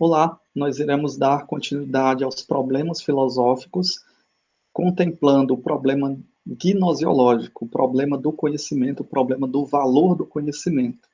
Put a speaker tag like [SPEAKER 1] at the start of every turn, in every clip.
[SPEAKER 1] Olá, nós iremos dar continuidade aos problemas filosóficos, contemplando o problema gnosiológico, o problema do conhecimento, o problema do valor do conhecimento.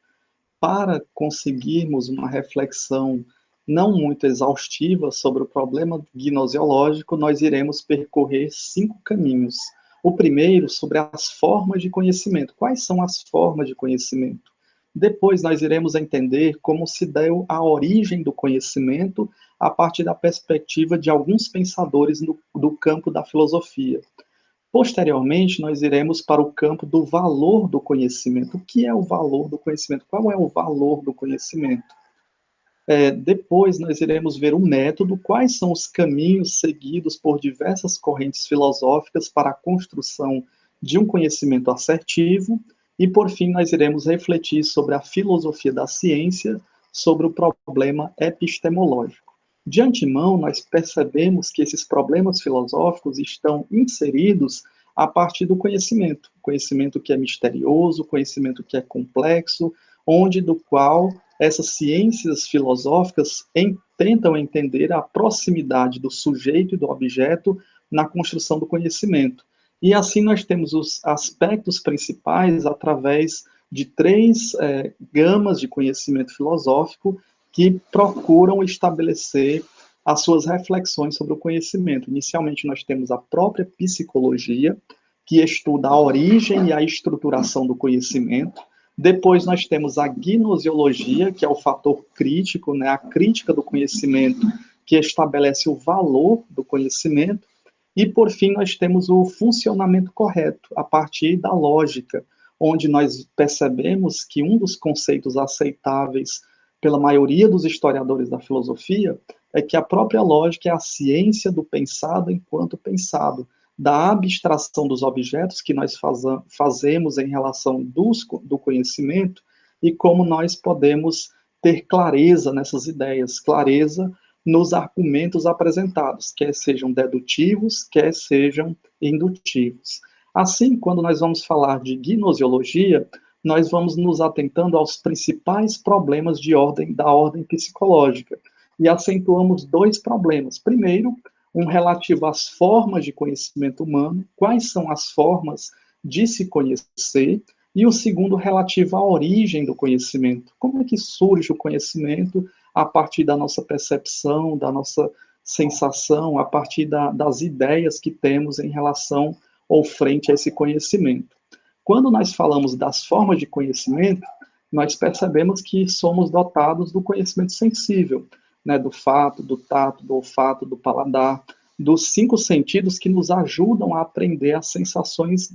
[SPEAKER 1] Para conseguirmos uma reflexão não muito exaustiva sobre o problema gnosiológico, nós iremos percorrer 5 caminhos. O primeiro, sobre as formas de conhecimento. Quais são as formas de conhecimento? Depois, nós iremos entender como se deu a origem do conhecimento a partir da perspectiva de alguns pensadores do campo da filosofia. Posteriormente, nós iremos para o campo do valor do conhecimento. O que é o valor do conhecimento? Qual é o valor do conhecimento? Depois, nós iremos ver o método, quais são os caminhos seguidos por diversas correntes filosóficas para a construção de um conhecimento assertivo. E, por fim, nós iremos refletir sobre a filosofia da ciência, sobre o problema epistemológico. De antemão, nós percebemos que esses problemas filosóficos estão inseridos a partir do conhecimento que é misterioso, conhecimento que é complexo, onde do qual essas ciências filosóficas tentam entender a proximidade do sujeito e do objeto na construção do conhecimento. E assim nós temos os aspectos principais através de 3 gamas de conhecimento filosófico que procuram estabelecer as suas reflexões sobre o conhecimento. Inicialmente, nós temos a própria psicologia, que estuda a origem e a estruturação do conhecimento. Depois, nós temos a gnosiologia, que é o fator crítico, né, a crítica do conhecimento, que estabelece o valor do conhecimento. E, por fim, nós temos o funcionamento correto, a partir da lógica, onde nós percebemos que um dos conceitos aceitáveis pela maioria dos historiadores da filosofia é que a própria lógica é a ciência do pensado enquanto pensado, da abstração dos objetos que nós fazemos em relação do conhecimento e como nós podemos ter clareza nessas ideias, clareza nos argumentos apresentados, quer sejam dedutivos, quer sejam indutivos. Assim, quando nós vamos falar de gnosiologia, nós vamos nos atentando aos principais problemas da ordem psicológica. E acentuamos 2 problemas. Primeiro, um relativo às formas de conhecimento humano, quais são as formas de se conhecer, e o segundo relativo à origem do conhecimento. Como é que surge o conhecimento a partir da nossa percepção, da nossa sensação, a partir das ideias que temos em relação ou frente a esse conhecimento. Quando nós falamos das formas de conhecimento, nós percebemos que somos dotados do conhecimento sensível, né, do fato, do tato, do olfato, do paladar, dos 5 sentidos que nos ajudam a aprender as sensações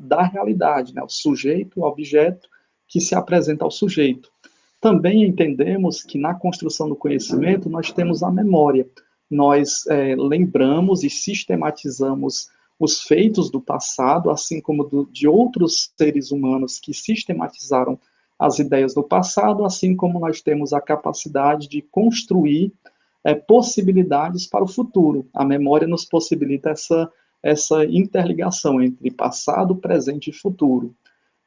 [SPEAKER 1] da realidade, né, o sujeito, o objeto que se apresenta ao sujeito. Também entendemos que na construção do conhecimento nós temos a memória. Nós lembramos e sistematizamos os feitos do passado, assim como de outros seres humanos que sistematizaram as ideias do passado, assim como nós temos a capacidade de construir possibilidades para o futuro. A memória nos possibilita essa interligação entre passado, presente e futuro.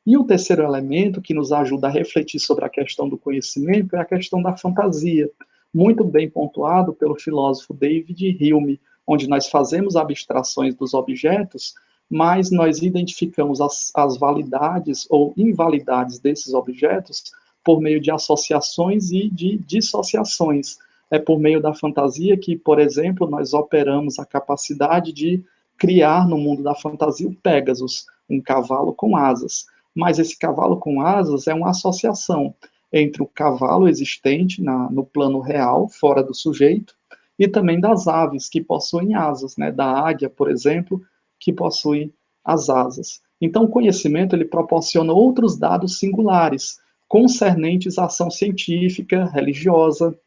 [SPEAKER 1] E o terceiro elemento que nos ajuda a refletir sobre a questão do conhecimento é a questão da fantasia, muito bem pontuado pelo filósofo David Hume, onde nós fazemos abstrações dos objetos, mas nós identificamos as validades ou invalidades desses objetos por meio de associações e de dissociações. É por meio da fantasia que, por exemplo, nós operamos a capacidade de criar no mundo da fantasia o Pégasus, um cavalo com asas. Mas esse cavalo com asas é uma associação entre o cavalo existente no plano real, fora do sujeito, e também das aves que possuem asas, né? Da águia, por exemplo, que possui as asas. Então, o conhecimento ele proporciona outros dados singulares, concernentes à ação científica, religiosa,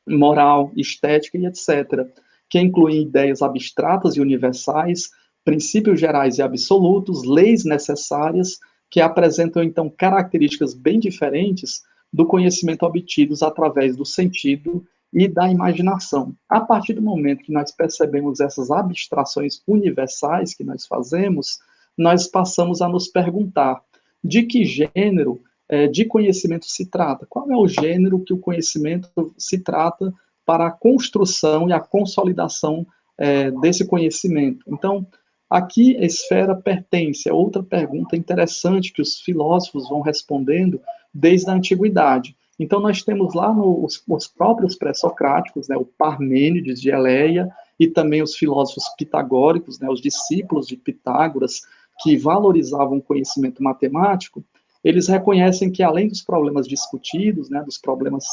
[SPEAKER 1] moral, estética e etc., que incluem ideias abstratas e universais, princípios gerais e absolutos, leis necessárias, que apresentam, então, características bem diferentes do conhecimento obtidos através do sentido e da imaginação. A partir do momento que nós percebemos essas abstrações universais que nós fazemos, nós passamos a nos perguntar de que gênero de conhecimento se trata? Qual é o gênero que o conhecimento se trata para a construção e a consolidação desse conhecimento. Então, aqui a esfera pertence a outra pergunta interessante que os filósofos vão respondendo desde a antiguidade. Então, nós temos lá os próprios pré-socráticos, né, o Parmênides de Eleia, e também os filósofos pitagóricos, né, os discípulos de Pitágoras, que valorizavam o conhecimento matemático. Eles reconhecem que, além dos problemas discutidos, né, dos problemas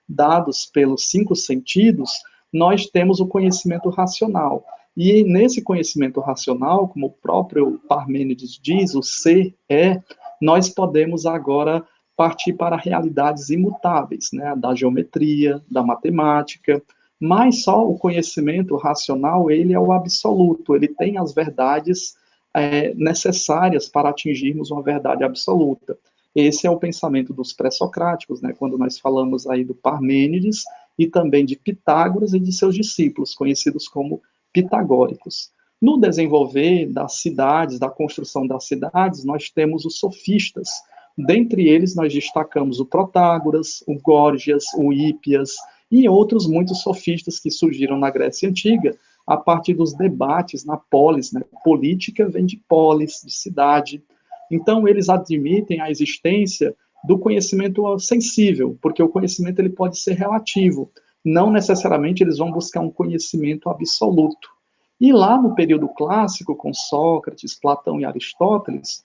[SPEAKER 1] dados pelos 5 sentidos, nós temos o conhecimento racional. E nesse conhecimento racional, como o próprio Parmênides diz, o ser é, nós podemos agora partir para realidades imutáveis, né, da geometria, da matemática, mas só o conhecimento racional, ele é o absoluto, ele tem as verdades necessárias para atingirmos uma verdade absoluta. Esse é o pensamento dos pré-socráticos, né, quando nós falamos aí do Parmênides e também de Pitágoras e de seus discípulos, conhecidos como pitagóricos. No desenvolver das cidades, da construção das cidades, nós temos os sofistas. Dentre eles, nós destacamos o Protágoras, o Górgias, o Hípias e outros muitos sofistas que surgiram na Grécia Antiga a partir dos debates na polis, né? Política vem de polis, de cidade. Então, eles admitem a existência do conhecimento sensível, porque o conhecimento ele pode ser relativo. Não necessariamente eles vão buscar um conhecimento absoluto. E lá no período clássico, com Sócrates, Platão e Aristóteles,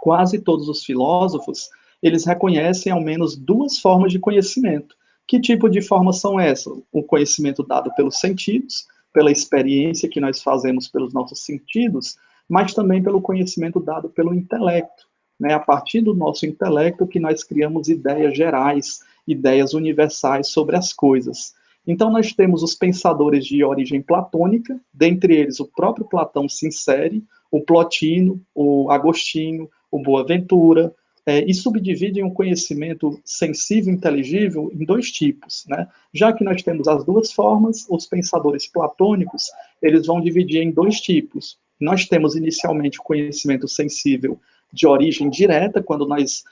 [SPEAKER 1] quase todos os filósofos, eles reconhecem ao menos 2 formas de conhecimento. Que tipo de formas são essas? O conhecimento dado pelos sentidos, pela experiência que nós fazemos pelos nossos sentidos, mas também pelo conhecimento dado pelo intelecto. Né? A partir do nosso intelecto que nós criamos ideias gerais, ideias universais sobre as coisas. Então, nós temos os pensadores de origem platônica, dentre eles o próprio Platão se insere, o Plotino, o Agostinho, o Boaventura, e subdividem o conhecimento sensível e inteligível em 2 tipos. Né? Já que nós temos as 2 formas, os pensadores platônicos, eles vão dividir em 2 tipos. Nós temos inicialmente o conhecimento sensível de origem direta, quando nós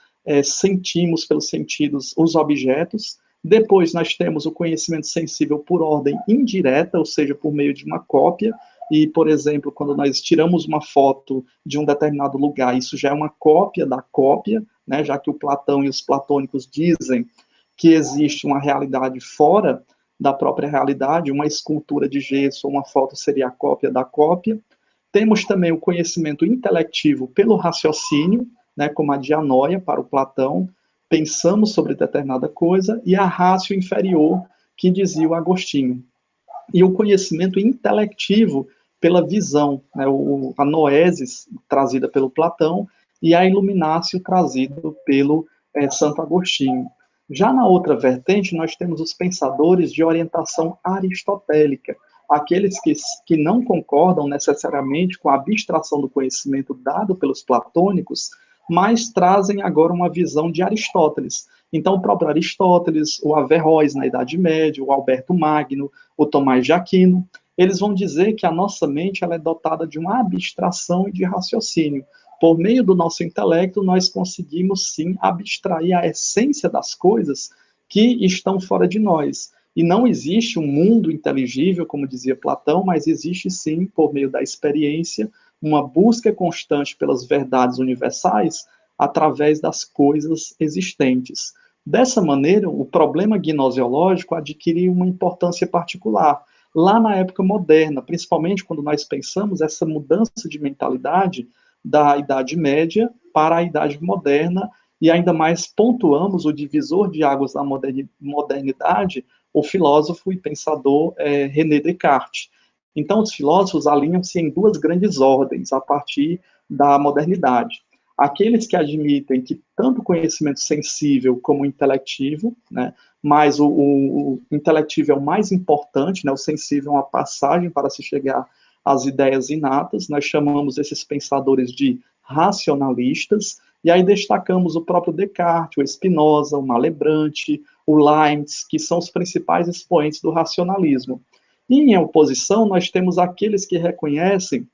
[SPEAKER 1] sentimos pelos sentidos os objetos. Depois nós temos o conhecimento sensível por ordem indireta, ou seja, por meio de uma cópia. E, por exemplo, quando nós tiramos uma foto de um determinado lugar, isso já é uma cópia da cópia, né, já que o Platão e os platônicos dizem que existe uma realidade fora da própria realidade, uma escultura de gesso ou uma foto seria a cópia da cópia. Temos também o conhecimento intelectivo pelo raciocínio, né, como a dianoia para o Platão, pensamos sobre determinada coisa, e a ratio inferior, que dizia o Agostinho. E o conhecimento intelectivo pela visão, né, a noesis trazida pelo Platão e a iluminatio trazido pelo Santo Agostinho. Já na outra vertente, nós temos os pensadores de orientação aristotélica, aqueles que não concordam necessariamente com a abstração do conhecimento dado pelos platônicos, mas trazem agora uma visão de Aristóteles. Então, o próprio Aristóteles, o Averroes na Idade Média, o Alberto Magno, o Tomás de Aquino, eles vão dizer que a nossa mente ela é dotada de uma abstração e de raciocínio. Por meio do nosso intelecto, nós conseguimos, sim, abstrair a essência das coisas que estão fora de nós. E não existe um mundo inteligível, como dizia Platão, mas existe, sim, por meio da experiência, uma busca constante pelas verdades universais através das coisas existentes. Dessa maneira, o problema gnosiológico adquire uma importância particular. Lá na época moderna, principalmente quando nós pensamos essa mudança de mentalidade da Idade Média para a Idade Moderna, e ainda mais pontuamos o divisor de águas da modernidade, o filósofo e pensador René Descartes. Então, os filósofos alinham-se em 2 grandes ordens a partir da modernidade. Aqueles que admitem que tanto o conhecimento sensível como o intelectivo, né, mas o intelectivo é o mais importante, né, o sensível é uma passagem para se chegar às ideias inatas, nós chamamos esses pensadores de racionalistas, e aí destacamos o próprio Descartes, o Spinoza, o Malebranche, o Leibniz, que são os principais expoentes do racionalismo. E em oposição, nós temos aqueles que reconhecem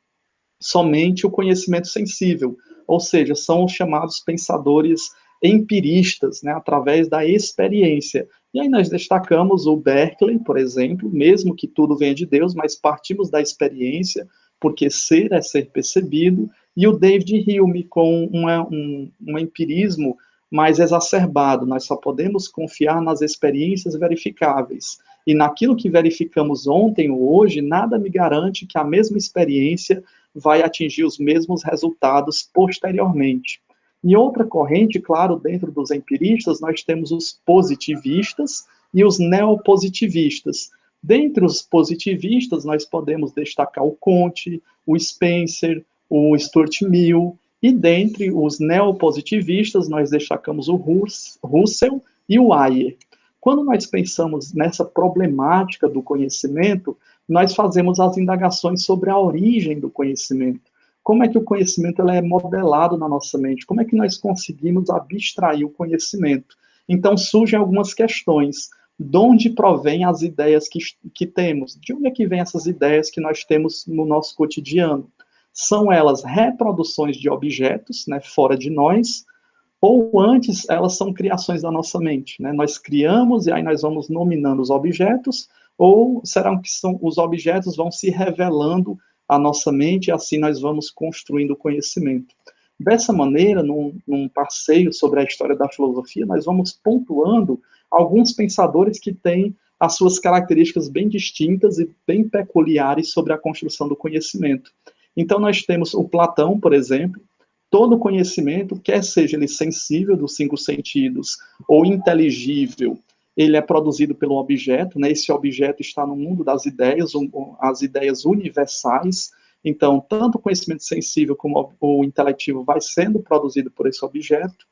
[SPEAKER 1] somente o conhecimento sensível, ou seja, são os chamados pensadores empiristas, né, através da experiência. E aí nós destacamos o Berkeley, por exemplo, mesmo que tudo venha de Deus, mas partimos da experiência, porque ser é ser percebido, e o David Hume com um empirismo mais exacerbado. Nós só podemos confiar nas experiências verificáveis. E naquilo que verificamos ontem ou hoje, nada me garante que a mesma experiência vai atingir os mesmos resultados posteriormente. Em outra corrente, claro, dentro dos empiristas, nós temos os positivistas e os neopositivistas. Dentre os positivistas, nós podemos destacar o Comte, o Spencer, o Stuart Mill, e dentre os neopositivistas, nós destacamos o Russell e o Ayer. Quando nós pensamos nessa problemática do conhecimento, nós fazemos as indagações sobre a origem do conhecimento. Como é que o conhecimento é modelado na nossa mente? Como é que nós conseguimos abstrair o conhecimento? Então, surgem algumas questões. De onde provém as ideias que temos? De onde é que vêm essas ideias que nós temos no nosso cotidiano? São elas reproduções de objetos, né, fora de nós, ou antes elas são criações da nossa mente, né? Nós criamos e aí nós vamos nominando os objetos, ou será que os objetos vão se revelando à nossa mente e assim nós vamos construindo o conhecimento. Dessa maneira, num passeio sobre a história da filosofia, nós vamos pontuando alguns pensadores que têm as suas características bem distintas e bem peculiares sobre a construção do conhecimento. Então, nós temos o Platão, por exemplo. Todo conhecimento, quer seja ele sensível dos cinco sentidos ou inteligível, ele é produzido pelo objeto, né? Esse objeto está no mundo das ideias, as ideias universais. Então, tanto o conhecimento sensível como o intelectivo vai sendo produzido por esse objeto.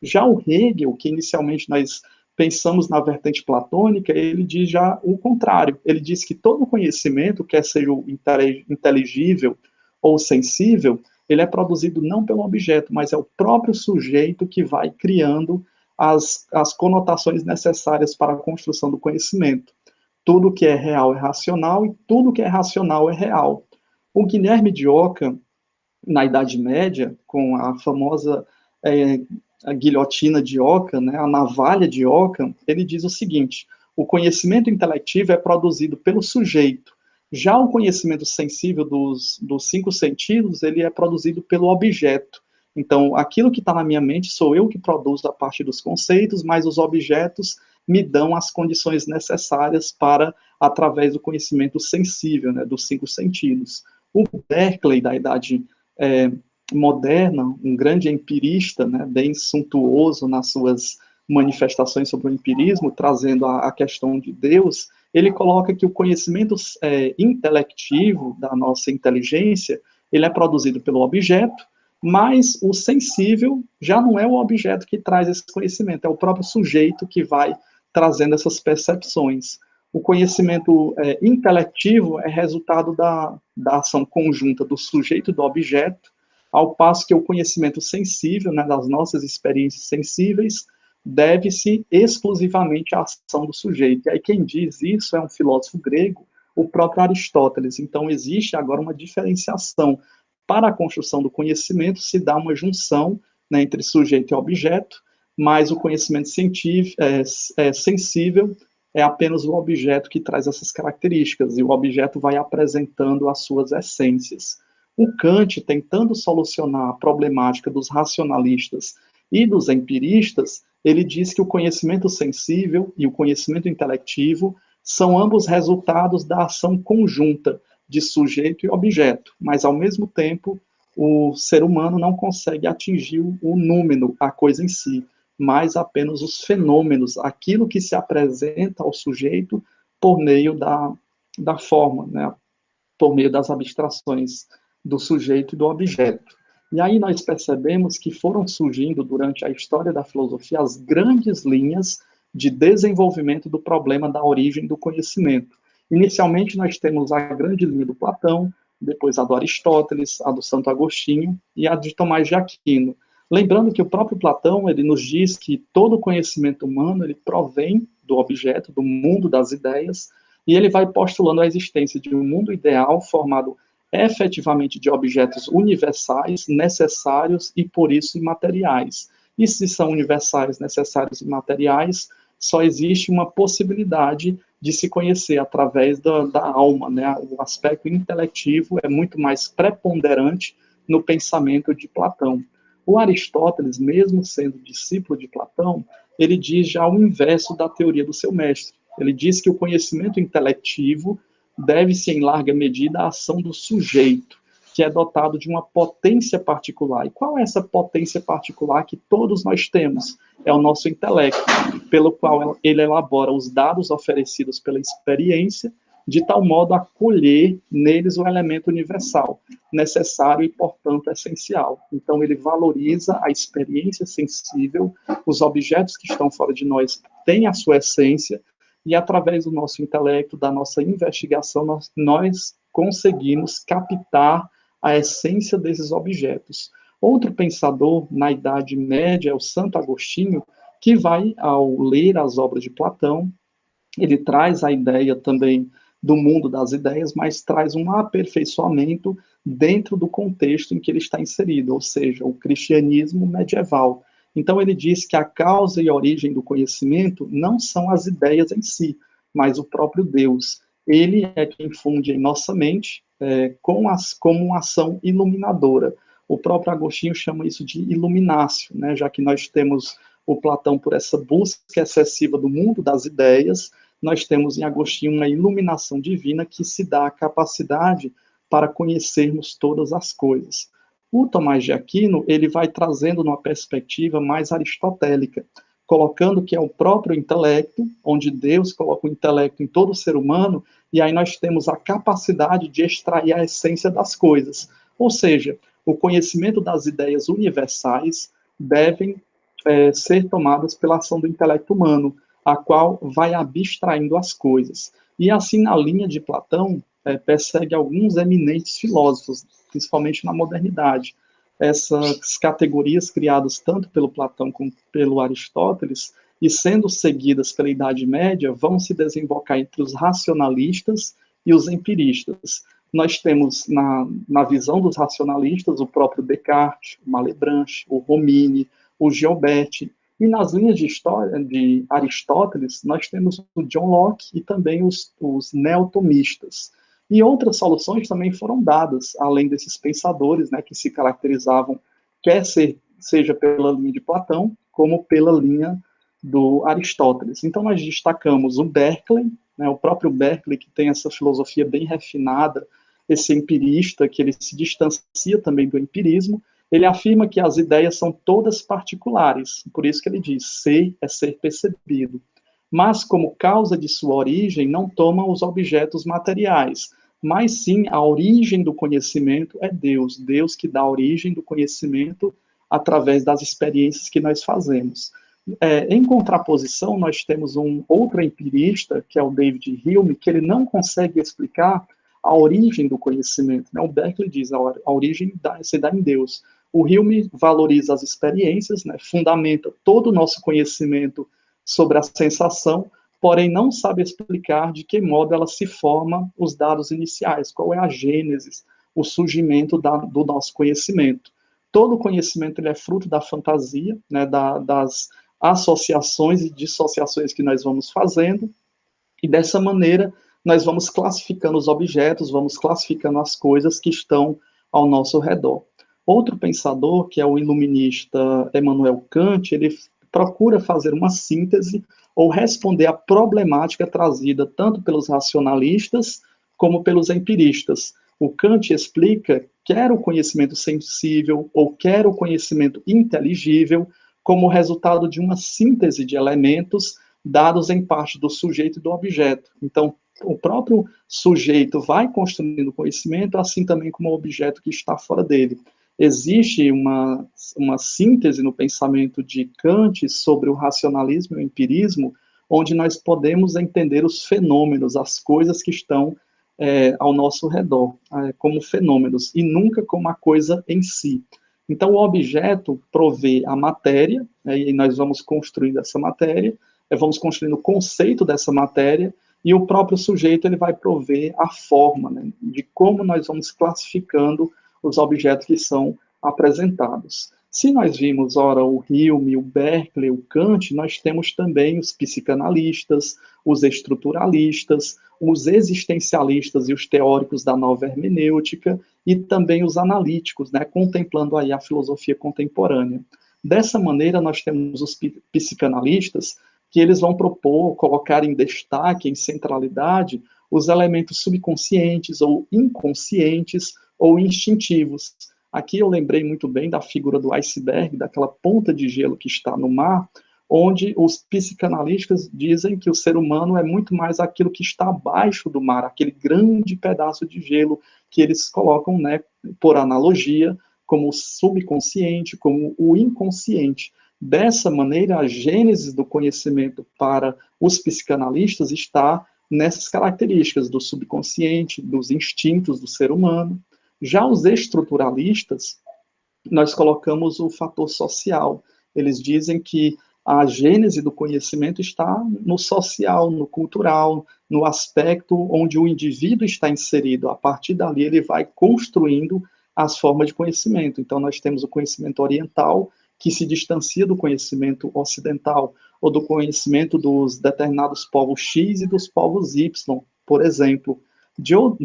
[SPEAKER 1] Já o Hegel, que inicialmente nós pensamos na vertente platônica, ele diz já o contrário. Ele diz que todo conhecimento, quer seja o inteligível ou sensível, ele é produzido não pelo objeto, mas é o próprio sujeito que vai criando as conotações necessárias para a construção do conhecimento. Tudo que é real é racional e tudo que é racional é real. O Guilherme de Ockham, na Idade Média, com a famosa a guilhotina de Ockham, né, a navalha de Ockham, ele diz o seguinte: o conhecimento intelectivo é produzido pelo sujeito. Já o conhecimento sensível dos cinco sentidos, ele é produzido pelo objeto. Então, aquilo que está na minha mente sou eu que produzo a partir dos conceitos, mas os objetos me dão as condições necessárias para, através do conhecimento sensível, né, dos cinco sentidos. O Berkeley, da Idade moderna, um grande empirista, né, bem suntuoso nas suas manifestações sobre o empirismo, trazendo a questão de Deus, ele coloca que o conhecimento intelectivo da nossa inteligência, ele é produzido pelo objeto, mas o sensível já não é o objeto que traz esse conhecimento, é o próprio sujeito que vai trazendo essas percepções. O conhecimento intelectivo é resultado da ação conjunta do sujeito e do objeto, ao passo que o conhecimento sensível, né, das nossas experiências sensíveis, deve-se exclusivamente à ação do sujeito. E aí quem diz isso é um filósofo grego, o próprio Aristóteles. Então existe agora uma diferenciação. Para a construção do conhecimento se dá uma junção, né, entre sujeito e objeto, mas o conhecimento sensível é apenas o objeto que traz essas características, e o objeto vai apresentando as suas essências. O Kant, tentando solucionar a problemática dos racionalistas e dos empiristas, ele diz que o conhecimento sensível e o conhecimento intelectivo são ambos resultados da ação conjunta de sujeito e objeto, mas, ao mesmo tempo, o ser humano não consegue atingir o número, a coisa em si, mas apenas os fenômenos, aquilo que se apresenta ao sujeito por meio da forma, né, por meio das abstrações do sujeito e do objeto. E aí nós percebemos que foram surgindo, durante a história da filosofia, as grandes linhas de desenvolvimento do problema da origem do conhecimento. Inicialmente, nós temos a grande linha do Platão, depois a do Aristóteles, a do Santo Agostinho e a de Tomás de Aquino. Lembrando que o próprio Platão, ele nos diz que todo conhecimento humano, ele provém do objeto, do mundo das ideias, e ele vai postulando a existência de um mundo ideal formado efetivamente de objetos universais, necessários e, por isso, imateriais. e se são universais, necessários e materiais, só existe uma possibilidade de se conhecer através da alma, né? O aspecto intelectivo é muito mais preponderante no pensamento de Platão. O Aristóteles, mesmo sendo discípulo de Platão, ele diz já o inverso da teoria do seu mestre. Ele diz que o conhecimento intelectivo deve-se, em larga medida, à ação do sujeito, que é dotado de uma potência particular. E qual é essa potência particular que todos nós temos? É o nosso intelecto, pelo qual ele elabora os dados oferecidos pela experiência, de tal modo a colher neles o elemento universal, necessário e, portanto, essencial. Então, ele valoriza a experiência sensível, os objetos que estão fora de nós têm a sua essência, e através do nosso intelecto, da nossa investigação, nós conseguimos captar a essência desses objetos. Outro pensador na Idade Média é o Santo Agostinho, que vai, ao ler as obras de Platão, ele traz a ideia também do mundo das ideias, mas traz um aperfeiçoamento dentro do contexto em que ele está inserido, ou seja, o cristianismo medieval. Então ele diz que a causa e a origem do conhecimento não são as ideias em si, mas o próprio Deus. Ele é quem funde em nossa mente como uma ação iluminadora. O próprio Agostinho chama isso de iluminácio, né, já que nós temos o Platão por essa busca excessiva do mundo das ideias, nós temos em Agostinho uma iluminação divina que se dá a capacidade para conhecermos todas as coisas. O Tomás de Aquino, ele vai trazendo uma perspectiva mais aristotélica, colocando que é o próprio intelecto, onde Deus coloca o intelecto em todo ser humano, e aí nós temos a capacidade de extrair a essência das coisas. Ou seja, o conhecimento das ideias universais devem ser tomadas pela ação do intelecto humano, a qual vai abstraindo as coisas. E assim, na linha de Platão, persegue alguns eminentes filósofos, principalmente na modernidade. Essas categorias criadas tanto pelo Platão como pelo Aristóteles, e sendo seguidas pela Idade Média, vão se desembocar entre os racionalistas e os empiristas. Nós temos, na visão dos racionalistas, o próprio Descartes, o Malebranche, o Romini, o Gilbert, e nas linhas de história de Aristóteles, nós temos o John Locke e também os neotomistas. E outras soluções também foram dadas, além desses pensadores, né, que se caracterizavam, seja pela linha de Platão, como pela linha do Aristóteles. Então, nós destacamos o Berkeley, né, o próprio Berkeley, que tem essa filosofia bem refinada, esse empirista, que ele se distancia também do empirismo. Ele afirma que as ideias são todas particulares, por isso que ele diz, ser é ser percebido. Mas, como causa de sua origem, não toma os objetos materiais, mas sim a origem do conhecimento é Deus, Deus que dá a origem do conhecimento através das experiências que nós fazemos. Em contraposição, nós temos um outro empirista, que é o David Hume, que ele não consegue explicar a origem do conhecimento. Né? O Berkeley diz a origem se dá em Deus. O Hume valoriza as experiências, né? Fundamenta todo o nosso conhecimento sobre a sensação, porém não sabe explicar de que modo ela se forma os dados iniciais, qual é a gênese, o surgimento do nosso conhecimento. Todo conhecimento ele é fruto da fantasia, né? Das associações e dissociações que nós vamos fazendo, e dessa maneira nós vamos classificando os objetos, vamos classificando as coisas que estão ao nosso redor. Outro pensador, que é o iluminista Immanuel Kant, ele procura fazer uma síntese ou responder à problemática trazida tanto pelos racionalistas como pelos empiristas. O Kant explica quer o conhecimento sensível ou quer o conhecimento inteligível como resultado de uma síntese de elementos dados em parte do sujeito e do objeto. Então, o próprio sujeito vai construindo conhecimento, assim também como o objeto que está fora dele. Existe uma síntese no pensamento de Kant sobre o racionalismo e o empirismo, onde nós podemos entender os fenômenos, as coisas que estão ao nosso redor, como fenômenos, e nunca como a coisa em si. Então, o objeto provê a matéria, e nós vamos construindo essa matéria, vamos construindo o conceito dessa matéria, e o próprio sujeito ele vai prover a forma, de como nós vamos classificando os objetos que são apresentados. Se nós vimos, ora, o Hume, o Berkeley, o Kant, nós temos também os psicanalistas, os estruturalistas, os existencialistas e os teóricos da nova hermenêutica, e também os analíticos, né, contemplando aí a filosofia contemporânea. Dessa maneira, nós temos os psicanalistas, que eles vão propor, colocar em destaque, em centralidade, os elementos subconscientes ou inconscientes ou instintivos. Aqui eu lembrei muito bem da figura do iceberg, daquela ponta de gelo que está no mar, onde os psicanalistas dizem que o ser humano é muito mais aquilo que está abaixo do mar, aquele grande pedaço de gelo que eles colocam, né, por analogia, como o subconsciente, como o inconsciente. Dessa maneira, a gênese do conhecimento para os psicanalistas está nessas características do subconsciente, dos instintos do ser humano. Já os estruturalistas, nós colocamos o fator social. Eles dizem que a gênese do conhecimento está no social, no cultural, no aspecto onde o indivíduo está inserido. A partir dali, ele vai construindo as formas de conhecimento. Então, nós temos o conhecimento oriental, que se distancia do conhecimento ocidental, ou do conhecimento dos determinados povos X e dos povos Y, por exemplo.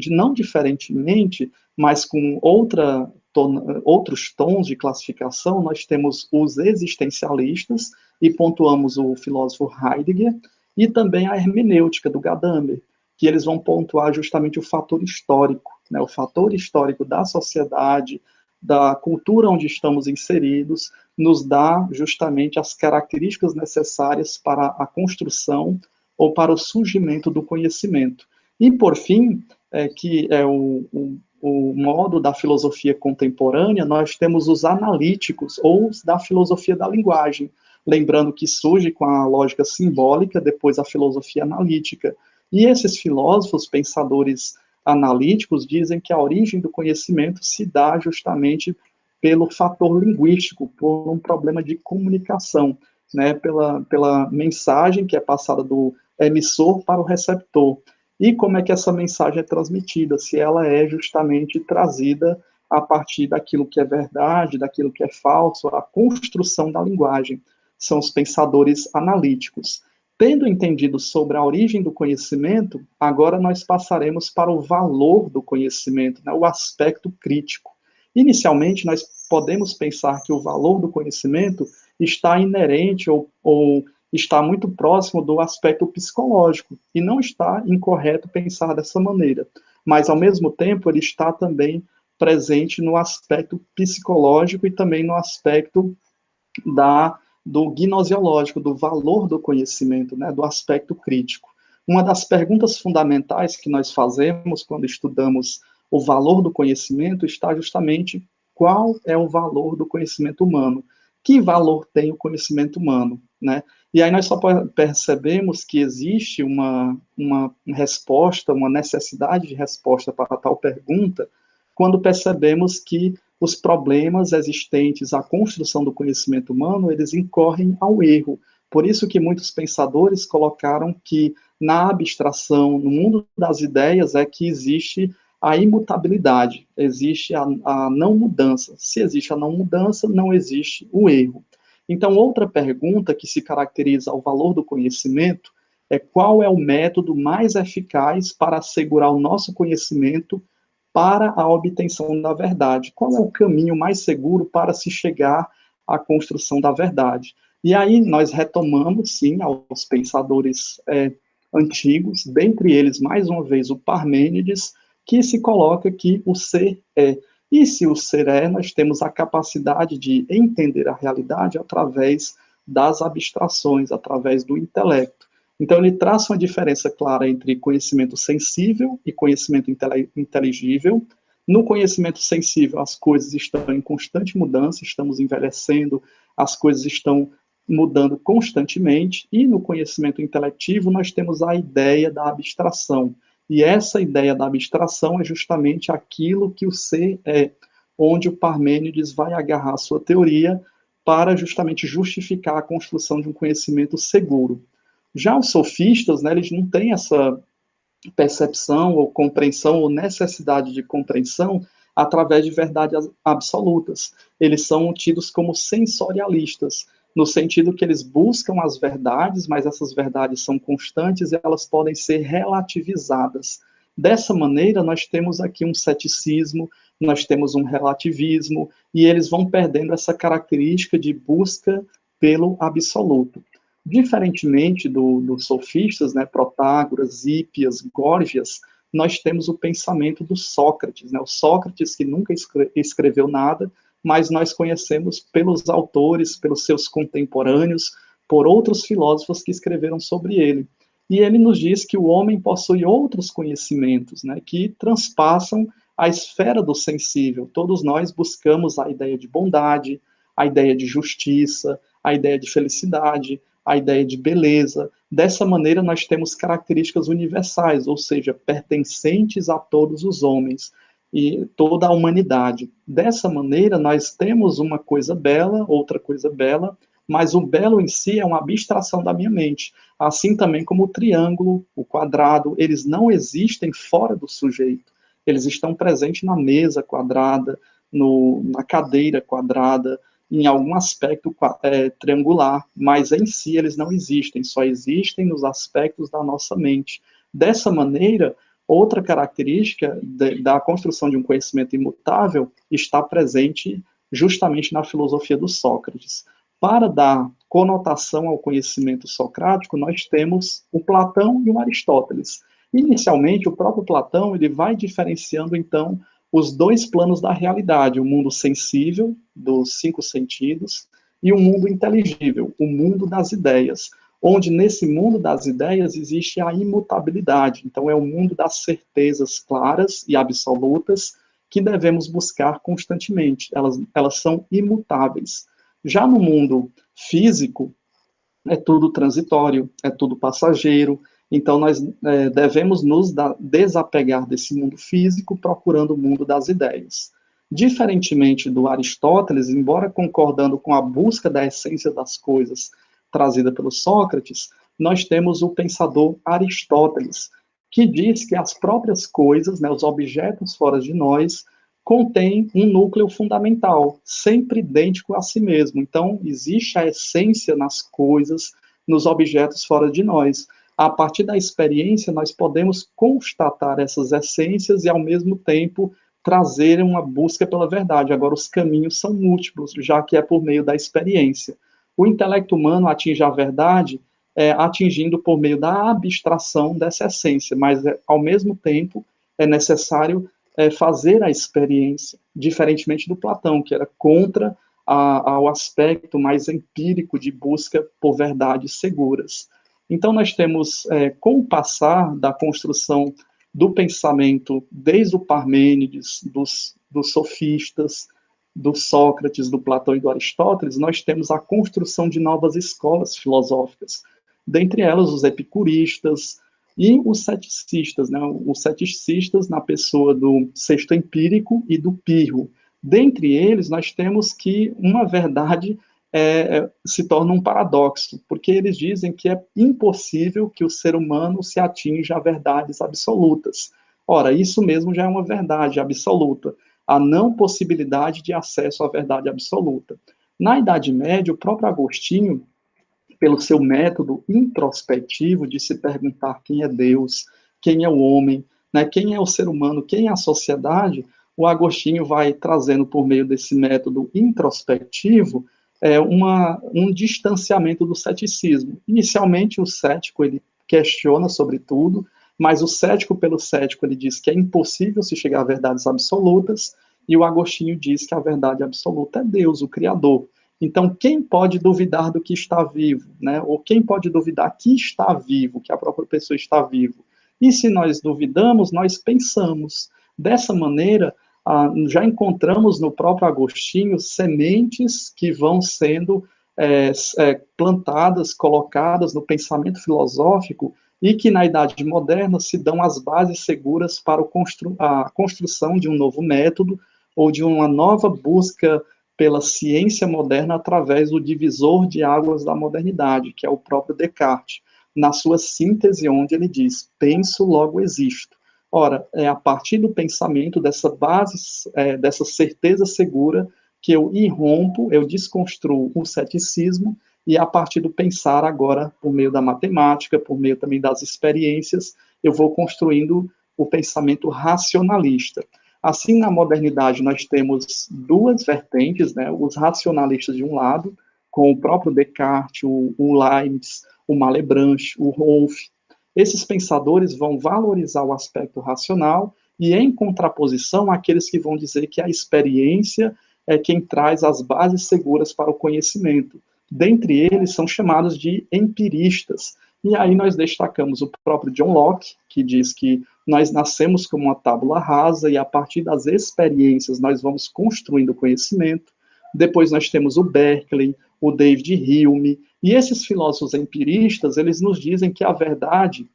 [SPEAKER 1] Não diferentemente, mas com outros tons de classificação, nós temos os existencialistas, e pontuamos o filósofo Heidegger, e também a hermenêutica do Gadamer, que eles vão pontuar justamente o fator histórico, né, o fator histórico da sociedade, da cultura onde estamos inseridos, nos dá justamente as características necessárias para a construção ou para o surgimento do conhecimento. E, por fim, que é o modo da filosofia contemporânea, nós temos os analíticos, ou os da filosofia da linguagem, lembrando que surge com a lógica simbólica, depois a filosofia analítica. E esses filósofos, pensadores analíticos, dizem que a origem do conhecimento se dá justamente pelo fator linguístico, por um problema de comunicação, né, pela mensagem que é passada do emissor para o receptor. E como é que essa mensagem é transmitida, se ela é justamente trazida a partir daquilo que é verdade, daquilo que é falso, a construção da linguagem. São os pensadores analíticos. Tendo entendido sobre a origem do conhecimento, agora nós passaremos para o valor do conhecimento, né, o aspecto crítico. Inicialmente, nós podemos pensar que o valor do conhecimento está inerente ou está muito próximo do aspecto psicológico, e não está incorreto pensar dessa maneira, mas, ao mesmo tempo, ele está também presente no aspecto psicológico e também no aspecto do gnosiológico, do valor do conhecimento, né, do aspecto crítico. Uma das perguntas fundamentais que nós fazemos quando estudamos o valor do conhecimento está justamente qual é o valor do conhecimento humano. Que valor tem o conhecimento humano, né? E aí nós só percebemos que existe uma resposta, uma necessidade de resposta para tal pergunta, quando percebemos que os problemas existentes à construção do conhecimento humano, eles incorrem ao erro. Por isso que muitos pensadores colocaram que na abstração, no mundo das ideias, é que existe a imutabilidade, existe a não mudança. Se existe a não mudança, não existe o erro. Então, outra pergunta que se caracteriza ao valor do conhecimento é qual é o método mais eficaz para assegurar o nosso conhecimento para a obtenção da verdade? Qual é o caminho mais seguro para se chegar à construção da verdade? E aí nós retomamos, sim, aos pensadores antigos, dentre eles, mais uma vez, o Parmênides, que se coloca que o ser é. E se o ser é, nós temos a capacidade de entender a realidade através das abstrações, através do intelecto. Então, ele traça uma diferença clara entre conhecimento sensível e conhecimento inteligível. No conhecimento sensível, as coisas estão em constante mudança, estamos envelhecendo, as coisas estão mudando constantemente, e no conhecimento intelectivo, nós temos a ideia da abstração. E essa ideia da abstração é justamente aquilo que o ser é, onde o Parmênides vai agarrar a sua teoria para justamente justificar a construção de um conhecimento seguro. Já os sofistas, né, eles não têm essa percepção ou compreensão ou necessidade de compreensão através de verdades absolutas. Eles são tidos como sensorialistas, no sentido que eles buscam as verdades, mas essas verdades são constantes e elas podem ser relativizadas. Dessa maneira, nós temos aqui um ceticismo, nós temos um relativismo, e eles vão perdendo essa característica de busca pelo absoluto. Diferentemente dos sofistas, né, Protágoras, Hípias, Górgias, nós temos o pensamento do Sócrates, né, o Sócrates que nunca escreveu nada, mas nós conhecemos pelos autores, pelos seus contemporâneos, por outros filósofos que escreveram sobre ele. E ele nos diz que o homem possui outros conhecimentos, né, que transpassam a esfera do sensível. Todos nós buscamos a ideia de bondade, a ideia de justiça, a ideia de felicidade, a ideia de beleza. Dessa maneira, nós temos características universais, ou seja, pertencentes a todos os homens e toda a humanidade. Dessa maneira, nós temos uma coisa bela, outra coisa bela, mas o belo em si é uma abstração da minha mente. Assim também como o triângulo, o quadrado, eles não existem fora do sujeito. Eles estão presentes na mesa quadrada, na cadeira quadrada, em algum aspecto triangular, mas em si eles não existem, só existem nos aspectos da nossa mente. Dessa maneira, outra característica da construção de um conhecimento imutável está presente justamente na filosofia do Sócrates. Para dar conotação ao conhecimento socrático, nós temos o Platão e o Aristóteles. Inicialmente, o próprio Platão ele vai diferenciando, então, os dois planos da realidade, o mundo sensível, dos cinco sentidos, e o mundo inteligível, o mundo das ideias, onde nesse mundo das ideias existe a imutabilidade. Então, é o mundo das certezas claras e absolutas que devemos buscar constantemente. Elas são imutáveis. Já no mundo físico, é tudo transitório, é tudo passageiro, então nós devemos nos desapegar desse mundo físico procurando o mundo das ideias. Diferentemente do Aristóteles, embora concordando com a busca da essência das coisas trazida pelo Sócrates, nós temos o pensador Aristóteles, que diz que as próprias coisas, né, os objetos fora de nós, contém um núcleo fundamental, sempre idêntico a si mesmo. Então, existe a essência nas coisas, nos objetos fora de nós. A partir da experiência, nós podemos constatar essas essências e, ao mesmo tempo, trazer uma busca pela verdade. Agora, os caminhos são múltiplos, já que é por meio da experiência. O intelecto humano atinge a verdade atingindo por meio da abstração dessa essência, mas, ao mesmo tempo, é necessário fazer a experiência, diferentemente do Platão, que era contra ao aspecto mais empírico de busca por verdades seguras. Então, nós temos, com o passar da construção do pensamento, desde o Parmênides, dos sofistas, do Sócrates, do Platão e do Aristóteles, nós temos a construção de novas escolas filosóficas, dentre elas os epicuristas, e os ceticistas, né? Os ceticistas na pessoa do sexto empírico e do pirro. Dentre eles, nós temos que uma verdade se torna um paradoxo, porque eles dizem que é impossível que o ser humano se atinja a verdades absolutas. Ora, isso mesmo já é uma verdade absoluta, a não possibilidade de acesso à verdade absoluta. Na Idade Média, o próprio Agostinho, pelo seu método introspectivo de se perguntar quem é Deus, quem é o homem, né, quem é o ser humano, quem é a sociedade, o Agostinho vai trazendo por meio desse método introspectivo um distanciamento do ceticismo. Inicialmente, o cético ele questiona sobre tudo, mas o cético pelo cético ele diz que é impossível se chegar a verdades absolutas, e o Agostinho diz que a verdade absoluta é Deus, o Criador. Então, quem pode duvidar do que está vivo, né? Ou quem pode duvidar que está vivo, que a própria pessoa está vivo? E se nós duvidamos, nós pensamos. Dessa maneira, já encontramos no próprio Agostinho sementes que vão sendo plantadas, colocadas no pensamento filosófico e que na Idade Moderna se dão as bases seguras para a construção de um novo método ou de uma nova busca pela ciência moderna através do divisor de águas da modernidade, que é o próprio Descartes, na sua síntese onde ele diz, penso, logo existo. Ora, é a partir do pensamento, dessa base, dessa certeza segura, que eu irrompo, eu desconstruo o ceticismo, e a partir do pensar agora, por meio da matemática, por meio também das experiências, eu vou construindo o pensamento racionalista. Assim, na modernidade, nós temos duas vertentes, né? Os racionalistas de um lado, com o próprio Descartes, o Leibniz, o Malebranche, o Rolf. Esses pensadores vão valorizar o aspecto racional e, em contraposição, àqueles que vão dizer que a experiência é quem traz as bases seguras para o conhecimento. Dentre eles, são chamados de empiristas. E aí nós destacamos o próprio John Locke, que diz que nós nascemos como uma tábula rasa e, a partir das experiências, nós vamos construindo conhecimento. Depois nós temos o Berkeley, o David Hume, e esses filósofos empiristas, eles nos dizem que a verdade,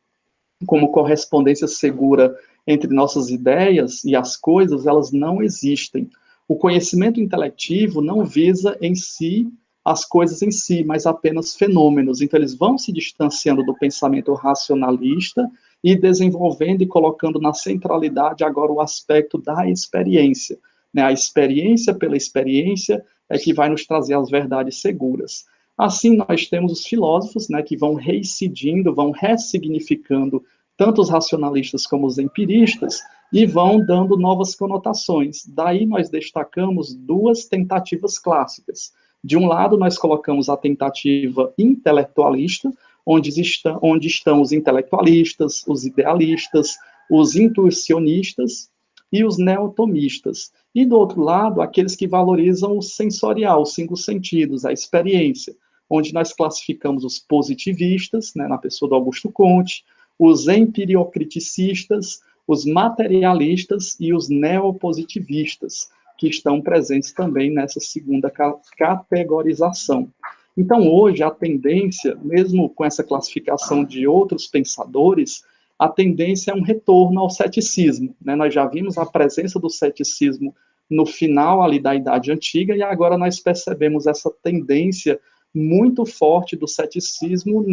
[SPEAKER 1] como correspondência segura entre nossas ideias e as coisas, elas não existem. O conhecimento intelectivo não visa em si as coisas em si, mas apenas fenômenos. Então, eles vão se distanciando do pensamento racionalista e desenvolvendo e colocando na centralidade agora o aspecto da experiência. Né? A experiência pela experiência é que vai nos trazer as verdades seguras. Assim, nós temos os filósofos, né, que vão reincidindo, vão ressignificando tanto os racionalistas como os empiristas e vão dando novas conotações. Daí nós destacamos duas tentativas clássicas. De um lado, nós colocamos a tentativa intelectualista, onde estão os intelectualistas, os idealistas, os intuicionistas e os neotomistas. E, do outro lado, aqueles que valorizam o sensorial, os cinco sentidos, a experiência, onde nós classificamos os positivistas, né, na pessoa do Augusto Comte, os empiriocriticistas, os materialistas e os neopositivistas, que estão presentes também nessa segunda categorização. Então, hoje, a tendência, mesmo com essa classificação de outros pensadores, a tendência é um retorno ao ceticismo. Né? Nós já vimos a presença do ceticismo no final ali da Idade Antiga, e agora nós percebemos essa tendência muito forte do ceticismo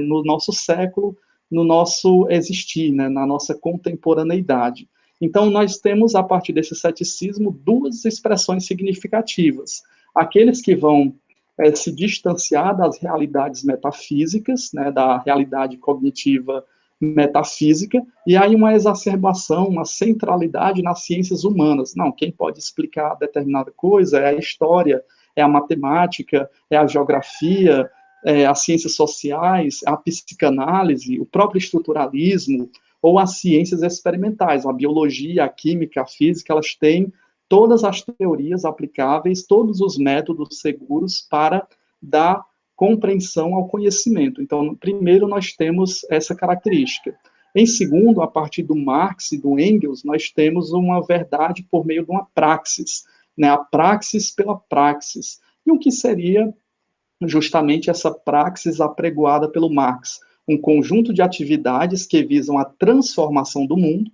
[SPEAKER 1] no nosso século, no nosso existir, né? Na nossa contemporaneidade. Então, nós temos, a partir desse ceticismo, duas expressões significativas. Aqueles que vão se distanciar das realidades metafísicas, né, da realidade cognitiva metafísica, e aí uma exacerbação, uma centralidade nas ciências humanas. Não, quem pode explicar determinada coisa é a história, é a matemática, é a geografia, as ciências sociais, a psicanálise, o próprio estruturalismo, ou as ciências experimentais, a biologia, a química, a física, elas têm todas as teorias aplicáveis, todos os métodos seguros para dar compreensão ao conhecimento. Então, primeiro, nós temos essa característica. Em segundo, a partir do Marx e do Engels, nós temos uma verdade por meio de uma praxis, né? A praxis pela praxis. E o que seria justamente essa praxis apregoada pelo Marx? Um conjunto de atividades que visam a transformação do mundo,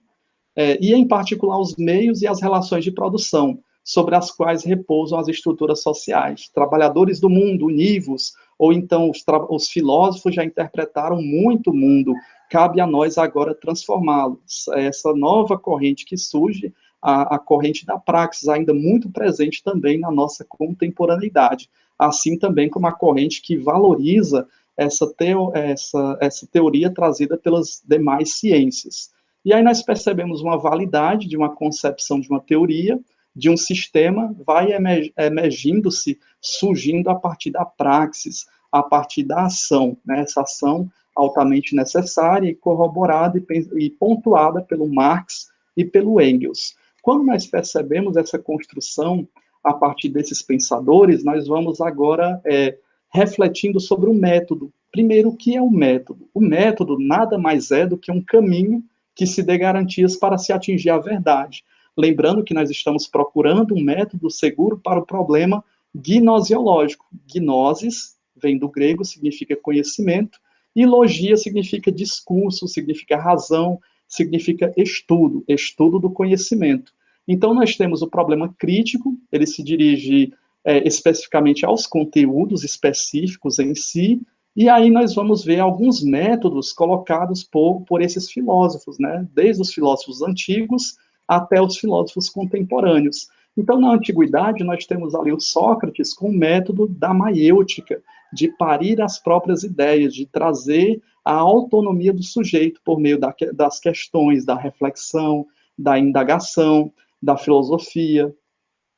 [SPEAKER 1] e, em particular, os meios e as relações de produção, sobre as quais repousam as estruturas sociais. Trabalhadores do mundo, univos, ou então os filósofos já interpretaram muito o mundo, cabe a nós agora transformá-los. Essa nova corrente que surge, a corrente da praxis, ainda muito presente também na nossa contemporaneidade, assim também como a corrente que valoriza essa teoria trazida pelas demais ciências. E aí nós percebemos uma validade de uma concepção de uma teoria, de um sistema, vai emergindo-se, surgindo a partir da praxis, a partir da ação, né? Essa ação altamente necessária e corroborada e pontuada pelo Marx e pelo Engels. Quando nós percebemos essa construção a partir desses pensadores, nós vamos agora refletindo sobre o método. Primeiro, o que é o método? O método nada mais é do que um caminho que se dê garantias para se atingir a verdade. Lembrando que nós estamos procurando um método seguro para o problema gnosiológico. Gnosis vem do grego, significa conhecimento, e logia significa discurso, significa razão, significa estudo, estudo do conhecimento. Então, nós temos o problema crítico, ele se dirige especificamente aos conteúdos específicos em si, E aí nós vamos ver alguns métodos colocados por esses filósofos, né? Desde os filósofos antigos até os filósofos contemporâneos. Então, na antiguidade, nós temos ali o Sócrates com o método da maiêutica, de parir as próprias ideias, de trazer a autonomia do sujeito por meio das questões, da reflexão, da indagação, da filosofia.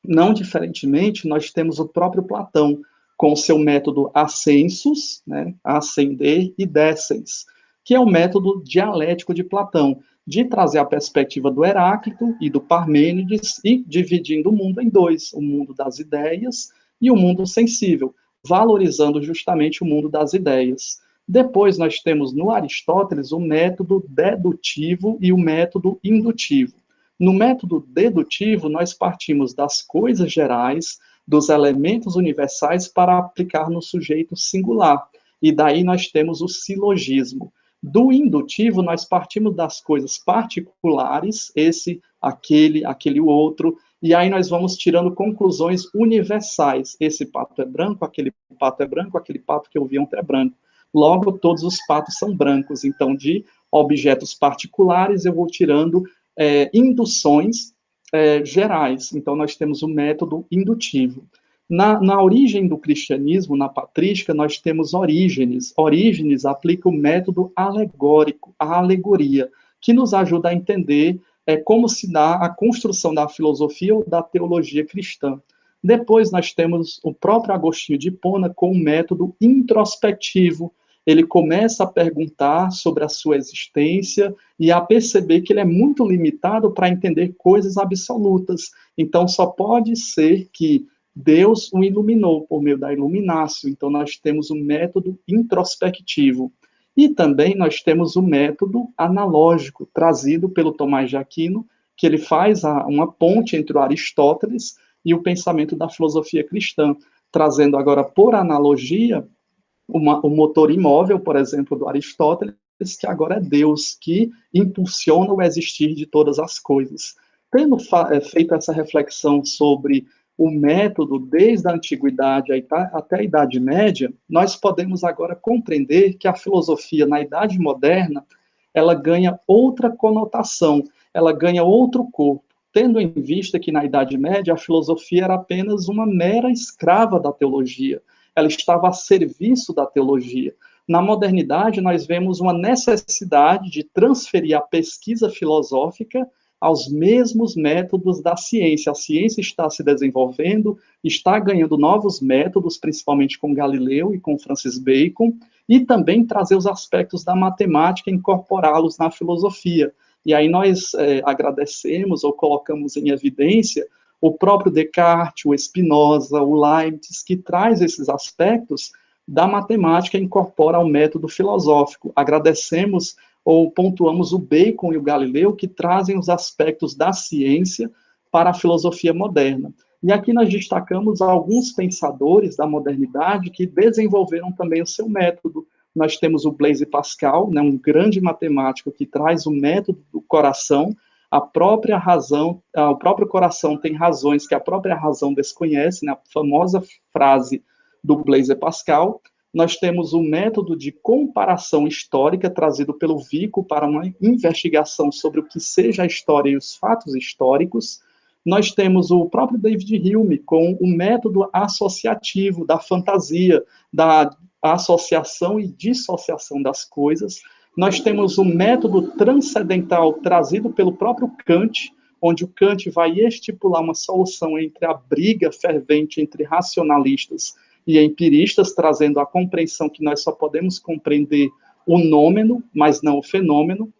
[SPEAKER 1] Não diferentemente, nós temos o próprio Platão, com o seu método ascensus, né, ascender e descens, que é o método dialético de Platão, de trazer a perspectiva do Heráclito e do Parmênides e dividindo o mundo em dois, o mundo das ideias e o mundo sensível, valorizando justamente o mundo das ideias. Depois nós temos no Aristóteles o método dedutivo e o método indutivo. No método dedutivo, nós partimos das coisas gerais, dos elementos universais para aplicar no sujeito singular. E daí nós temos o silogismo. Do indutivo, nós partimos das coisas particulares, esse, aquele outro, e aí nós vamos tirando conclusões universais. Esse pato é branco, aquele pato é branco, aquele pato que eu vi ontem é branco. Logo, todos os patos são brancos. Então, de objetos particulares, eu vou tirando induções gerais. Então, nós temos o método indutivo. Na origem do cristianismo, na patrística, nós temos Orígenes. Orígenes aplica o método alegórico, a alegoria, que nos ajuda a entender como se dá a construção da filosofia ou da teologia cristã. Depois nós temos o próprio Agostinho de Hipona com o método introspectivo. Ele começa a perguntar sobre a sua existência e a perceber que ele é muito limitado para entender coisas absolutas. Então, só pode ser que Deus o iluminou por meio da iluminácio. Então, nós temos o método introspectivo. E também nós temos o método analógico, trazido pelo Tomás de Aquino, que ele faz uma ponte entre o Aristóteles e o pensamento da filosofia cristã, trazendo agora, por analogia, o motor imóvel, por exemplo, do Aristóteles, que agora é Deus, que impulsiona o existir de todas as coisas. Tendo feito essa reflexão sobre o método desde a antiguidade até a Idade Média, nós podemos agora compreender que a filosofia na Idade Moderna ela ganha outra conotação, ela ganha outro corpo, tendo em vista que na Idade Média a filosofia era apenas uma mera escrava da teologia, ela estava a serviço da teologia. Na modernidade, nós vemos uma necessidade de transferir a pesquisa filosófica aos mesmos métodos da ciência. A ciência está se desenvolvendo, está ganhando novos métodos, principalmente com Galileu e com Francis Bacon, e também trazer os aspectos da matemática e incorporá-los na filosofia. E aí nós agradecemos ou colocamos em evidência o próprio Descartes, o Spinoza, o Leibniz, que traz esses aspectos da matemática e incorpora ao método filosófico. Agradecemos ou pontuamos o Bacon e o Galileu, que trazem os aspectos da ciência para a filosofia moderna. E aqui nós destacamos alguns pensadores da modernidade que desenvolveram também o seu método. Nós temos o Blaise Pascal, né, um grande matemático que traz o método do coração, a própria razão, o próprio coração tem razões que a própria razão desconhece, né, a famosa frase do Blaise Pascal. Nós temos o método de comparação histórica trazido pelo Vico para uma investigação sobre o que seja a história e os fatos históricos. Nós temos o próprio David Hume com o método associativo da fantasia, da associação e dissociação das coisas. Nós temos o método transcendental trazido pelo próprio Kant, onde o Kant vai estipular uma solução entre a briga fervente entre racionalistas e empiristas, trazendo a compreensão que nós só podemos compreender o nômeno, mas não o fenômeno.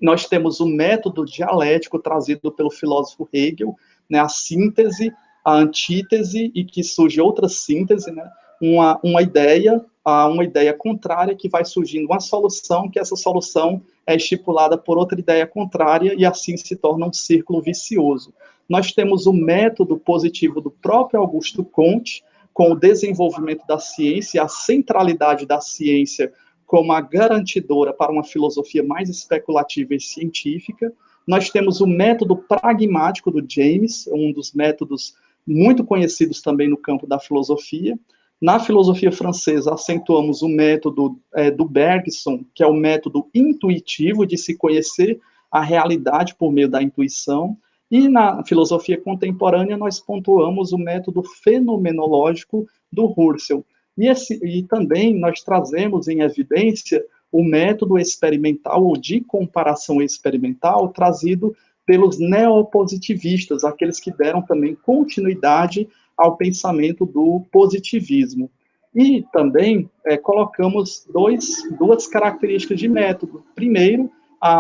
[SPEAKER 1] Nós temos o método dialético trazido pelo filósofo Hegel, né, a síntese, a antítese, e que surge outra síntese, né, uma ideia contrária que vai surgindo uma solução, que essa solução é estipulada por outra ideia contrária, e assim se torna um círculo vicioso. Nós temos o método positivo do próprio Augusto Comte, com o desenvolvimento da ciência, a centralidade da ciência como a garantidora para uma filosofia mais especulativa e científica. Nós temos o método pragmático do James, um dos métodos muito conhecidos também no campo da filosofia. Na filosofia francesa, acentuamos o método do Bergson, que é o método intuitivo de se conhecer a realidade por meio da intuição. E na filosofia contemporânea, nós pontuamos o método fenomenológico do Husserl. E também nós trazemos em evidência o método experimental ou de comparação experimental trazido pelos neopositivistas, aqueles que deram também continuidade ao pensamento do positivismo. E também colocamos duas características de método. Primeiro,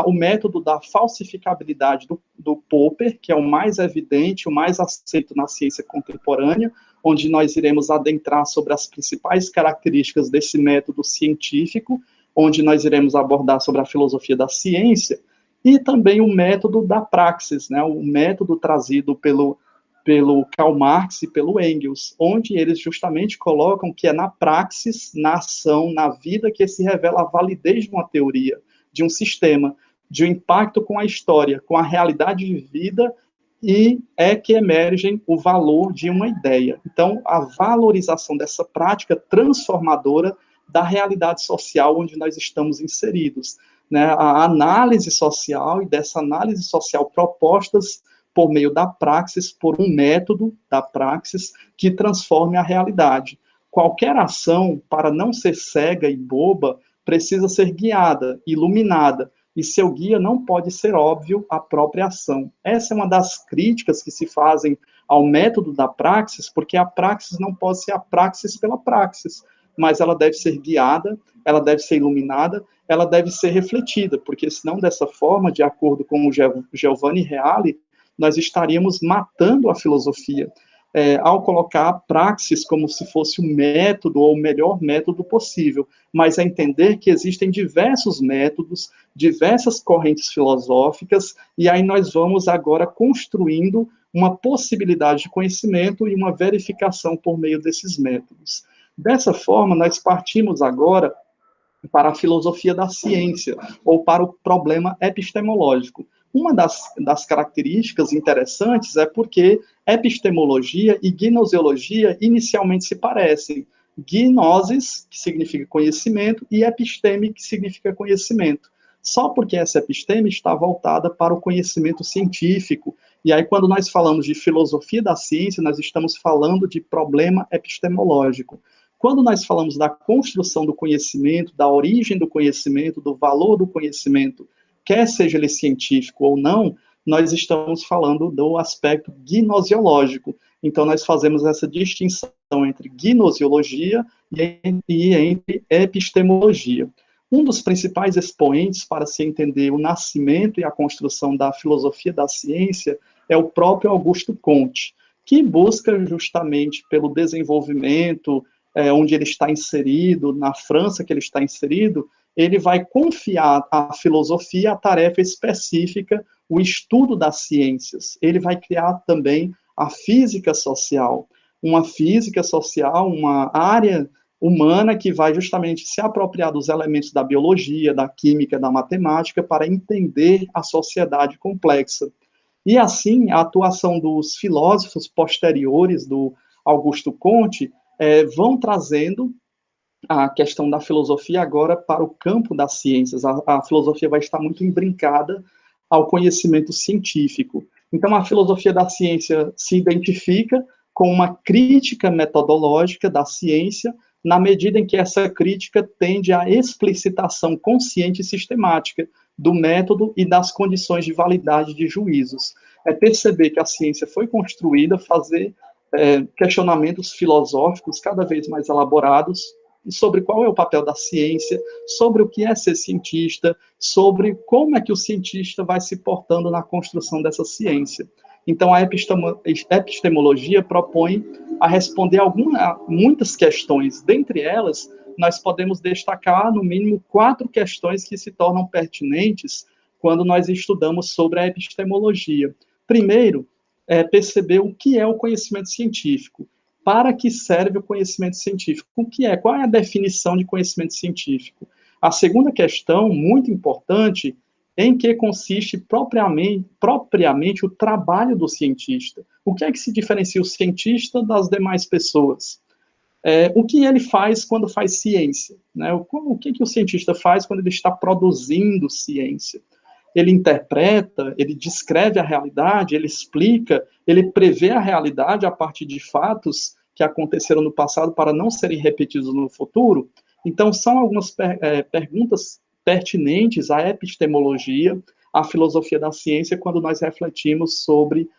[SPEAKER 1] o método da falsificabilidade do Popper, que é o mais evidente, o mais aceito na ciência contemporânea, onde nós iremos adentrar sobre as principais características desse método científico, onde nós iremos abordar sobre a filosofia da ciência, e também o método da praxis, né, o método trazido pelo Karl Marx e pelo Engels, onde eles justamente colocam que é na praxis, na ação, na vida, que se revela a validez de uma teoria, de um sistema, de um impacto com a história, com a realidade de vida, e é que emergem o valor de uma ideia. Então, a valorização dessa prática transformadora da realidade social onde nós estamos inseridos, né? A análise social, e dessa análise social propostas por meio da praxis, por um método da praxis que transforme a realidade. Qualquer ação, para não ser cega e boba, precisa ser guiada, iluminada, e seu guia não pode ser óbvio a própria ação. Essa é uma das críticas que se fazem ao método da praxis, porque a praxis não pode ser a praxis pela praxis, mas ela deve ser guiada, ela deve ser iluminada, ela deve ser refletida, porque senão, dessa forma, de acordo com o Giovanni Reale, nós estaríamos matando a filosofia, ao colocar a praxis como se fosse o método, ou o melhor método possível, mas a entender que existem diversos métodos, diversas correntes filosóficas, e aí nós vamos agora construindo uma possibilidade de conhecimento e uma verificação por meio desses métodos. Dessa forma, nós partimos agora para a filosofia da ciência, ou para o problema epistemológico. Uma das características interessantes é porque epistemologia e gnoseologia inicialmente se parecem. Gnosis, que significa conhecimento, e episteme, que significa conhecimento. Só porque essa episteme está voltada para o conhecimento científico. E aí, quando nós falamos de filosofia da ciência, nós estamos falando de problema epistemológico. Quando nós falamos da construção do conhecimento, da origem do conhecimento, do valor do conhecimento, quer seja ele científico ou não, nós estamos falando do aspecto gnosiológico. Então, nós fazemos essa distinção entre gnosiologia e entre epistemologia. Um dos principais expoentes para se entender o nascimento e a construção da filosofia da ciência é o próprio Augusto Comte, que busca justamente pelo desenvolvimento, onde ele está inserido, na França que ele está inserido, ele vai confiar à filosofia a tarefa específica, o estudo das ciências. Ele vai criar também a física social, uma área humana que vai justamente se apropriar dos elementos da biologia, da química, da matemática, para entender a sociedade complexa. E assim, a atuação dos filósofos posteriores do Augusto Comte vão trazendo a questão da filosofia agora para o campo das ciências. A filosofia vai estar muito imbrincada ao conhecimento científico. Então, a filosofia da ciência se identifica com uma crítica metodológica da ciência, na medida em que essa crítica tende à explicitação consciente e sistemática do método e das condições de validade de juízos. É perceber que a ciência foi construída, fazer questionamentos filosóficos cada vez mais elaborados sobre qual é o papel da ciência, sobre o que é ser cientista, sobre como é que o cientista vai se portando na construção dessa ciência. Então, a epistemologia propõe a responder muitas questões. Dentre elas, nós podemos destacar, no mínimo, 4 questões que se tornam pertinentes quando nós estudamos sobre a epistemologia. Primeiro, perceber o que é o conhecimento científico. Para que serve o conhecimento científico? O que é? Qual é a definição de conhecimento científico? A segunda questão, muito importante, em que consiste propriamente o trabalho do cientista. O que é que se diferencia o cientista das demais pessoas? O que ele faz quando faz ciência? Né? O que o cientista faz quando ele está produzindo ciência? Ele interpreta, ele descreve a realidade, ele explica, ele prevê a realidade a partir de fatos que aconteceram no passado para não serem repetidos no futuro. Então, são algumas perguntas pertinentes à epistemologia, à filosofia da ciência, quando nós refletimos sobre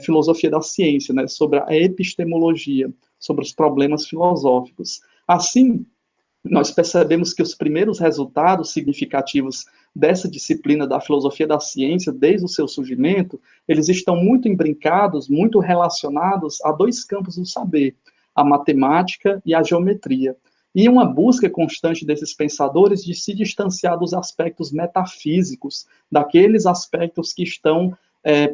[SPEAKER 1] filosofia da ciência, né, sobre a epistemologia, sobre os problemas filosóficos. Assim, nós percebemos que os primeiros resultados significativos dessa disciplina da filosofia da ciência, desde o seu surgimento, eles estão muito embrincados, muito relacionados a dois campos do saber, a matemática e a geometria. E uma busca constante desses pensadores de se distanciar dos aspectos metafísicos, daqueles aspectos que estão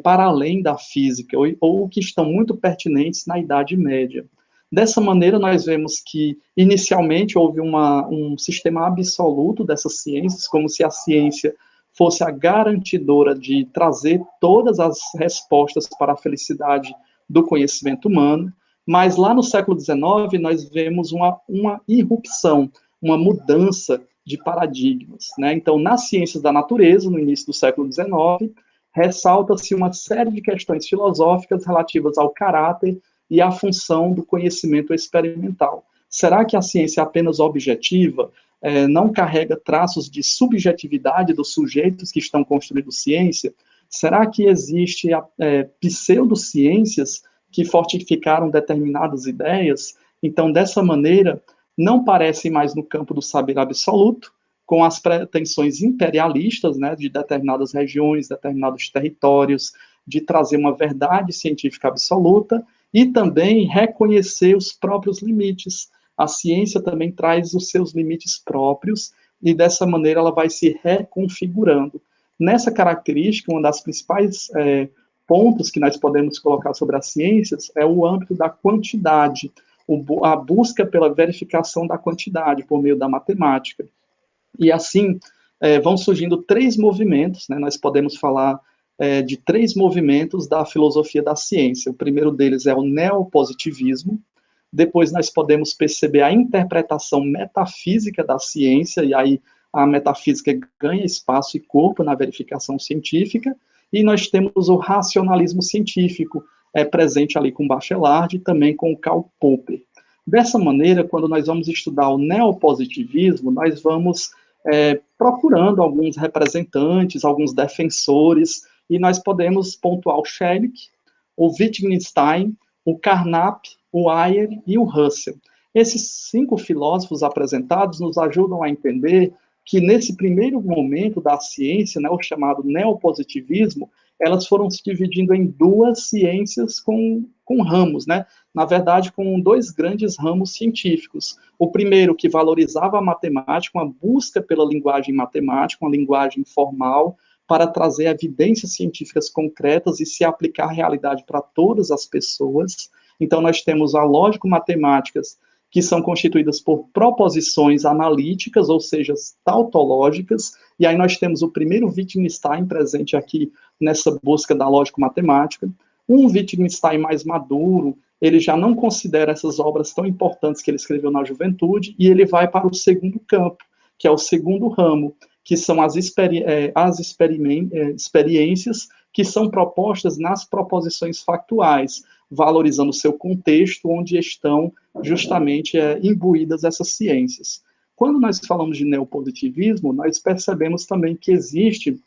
[SPEAKER 1] para além da física, ou que estão muito pertinentes na Idade Média. Dessa maneira, nós vemos que, inicialmente, houve um sistema absoluto dessas ciências, como se a ciência fosse a garantidora de trazer todas as respostas para a felicidade do conhecimento humano, mas lá no século XIX, nós vemos uma irrupção, uma mudança de paradigmas. Né? Então, nas ciências da natureza, no início do século XIX, ressalta-se uma série de questões filosóficas relativas ao caráter e à função do conhecimento experimental. Será que a ciência é apenas objetiva, não carrega traços de subjetividade dos sujeitos que estão construindo ciência? Será que existe pseudociências que fortificaram determinadas ideias? Então, dessa maneira, não parecem mais no campo do saber absoluto, com as pretensões imperialistas, né, de determinadas regiões, determinados territórios, de trazer uma verdade científica absoluta, e também reconhecer os próprios limites. A ciência também traz os seus limites próprios, e dessa maneira ela vai se reconfigurando. Nessa característica, uma das principais pontos que nós podemos colocar sobre as ciências é o âmbito da quantidade, a busca pela verificação da quantidade por meio da matemática. E assim, vão surgindo três movimentos, né? Nós podemos falar de três movimentos da filosofia da ciência. O primeiro deles é o neopositivismo, depois nós podemos perceber a interpretação metafísica da ciência, e aí a metafísica ganha espaço e corpo na verificação científica, e nós temos o racionalismo científico, presente ali com Bachelard e também com Karl Popper. Dessa maneira, quando nós vamos estudar o neopositivismo, nós vamos procurando alguns representantes, alguns defensores, e nós podemos pontuar o Schelling, o Wittgenstein, o Carnap, o Ayer e o Russell. Esses 5 filósofos apresentados nos ajudam a entender que nesse primeiro momento da ciência, né, o chamado neopositivismo, elas foram se dividindo em duas ciências com ramos, né? Na verdade, com 2 grandes ramos científicos. O primeiro, que valorizava a matemática, uma busca pela linguagem matemática, uma linguagem formal, para trazer evidências científicas concretas e se aplicar à realidade para todas as pessoas. Então, nós temos a lógico-matemáticas, que são constituídas por proposições analíticas, ou seja, tautológicas, e aí nós temos o primeiro Wittgenstein presente aqui nessa busca da lógico-matemática. Um Wittgenstein mais maduro, ele já não considera essas obras tão importantes que ele escreveu na juventude, e ele vai para o segundo campo, que é o segundo ramo, que são as experiências que são propostas nas proposições factuais, valorizando o seu contexto, onde estão justamente imbuídas essas ciências. Quando nós falamos de neopositivismo, nós percebemos também que existe,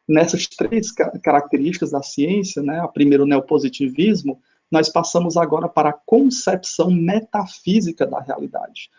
[SPEAKER 1] nessas 3 características da ciência, né, a primeira, o neopositivismo, nós passamos agora para a concepção metafísica da realidade,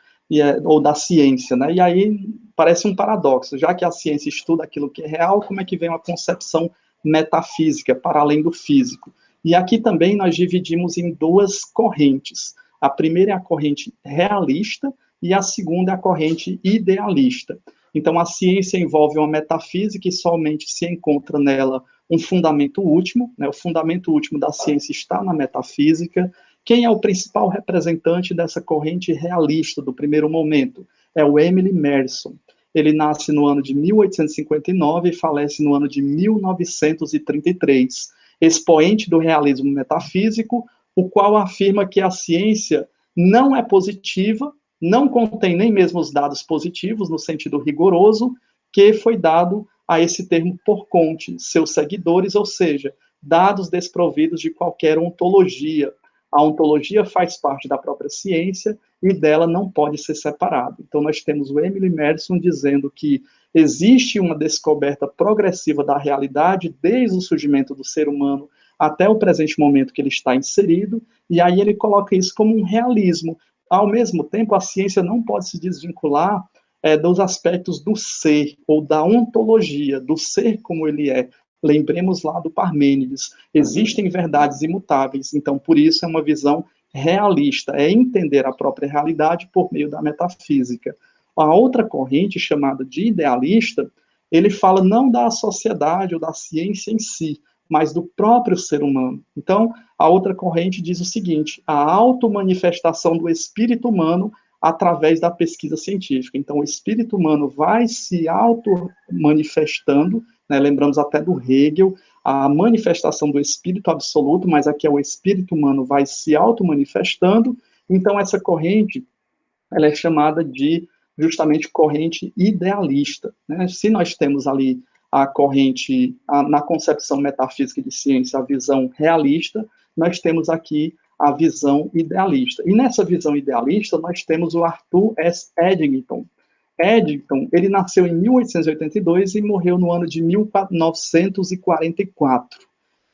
[SPEAKER 1] ou da ciência, né? E aí parece um paradoxo, já que a ciência estuda aquilo que é real, como é que vem uma concepção metafísica, para além do físico? E aqui também nós dividimos em 2 correntes. A primeira é a corrente realista e a segunda é a corrente idealista. Então, a ciência envolve uma metafísica e somente se encontra nela um fundamento último, né? O fundamento último da ciência está na metafísica. Quem é o principal representante dessa corrente realista do primeiro momento? É o Emily Merson. Ele nasce no ano de 1859 e falece no ano de 1933. Expoente do realismo metafísico, o qual afirma que a ciência não é positiva, não contém nem mesmo os dados positivos, no sentido rigoroso, que foi dado a esse termo por Comte, seus seguidores, ou seja, dados desprovidos de qualquer ontologia. A ontologia faz parte da própria ciência e dela não pode ser separado. Então, nós temos o Emily Madison dizendo que existe uma descoberta progressiva da realidade desde o surgimento do ser humano até o presente momento que ele está inserido, e aí ele coloca isso como um realismo. Ao mesmo tempo, a ciência não pode se desvincular dos aspectos do ser, ou da ontologia, do ser como ele é. Lembremos lá do Parmênides, existem verdades imutáveis, então por isso é uma visão realista, é entender a própria realidade por meio da metafísica. A outra corrente, chamada de idealista, ele fala não da sociedade ou da ciência em si, mas do próprio ser humano. Então, a outra corrente diz o seguinte: a automanifestação do espírito humano através da pesquisa científica. Então, o espírito humano vai se auto-manifestando, né? Lembramos até do Hegel, a manifestação do espírito absoluto, mas aqui é o espírito humano vai se auto-manifestando. Então, essa corrente, ela é chamada de, justamente, corrente idealista, né? Se nós temos ali a corrente, na concepção metafísica de ciência, a visão realista, nós temos aqui a visão idealista. E nessa visão idealista, nós temos o Arthur S. Eddington. Eddington, ele nasceu em 1882 e morreu no ano de 1944.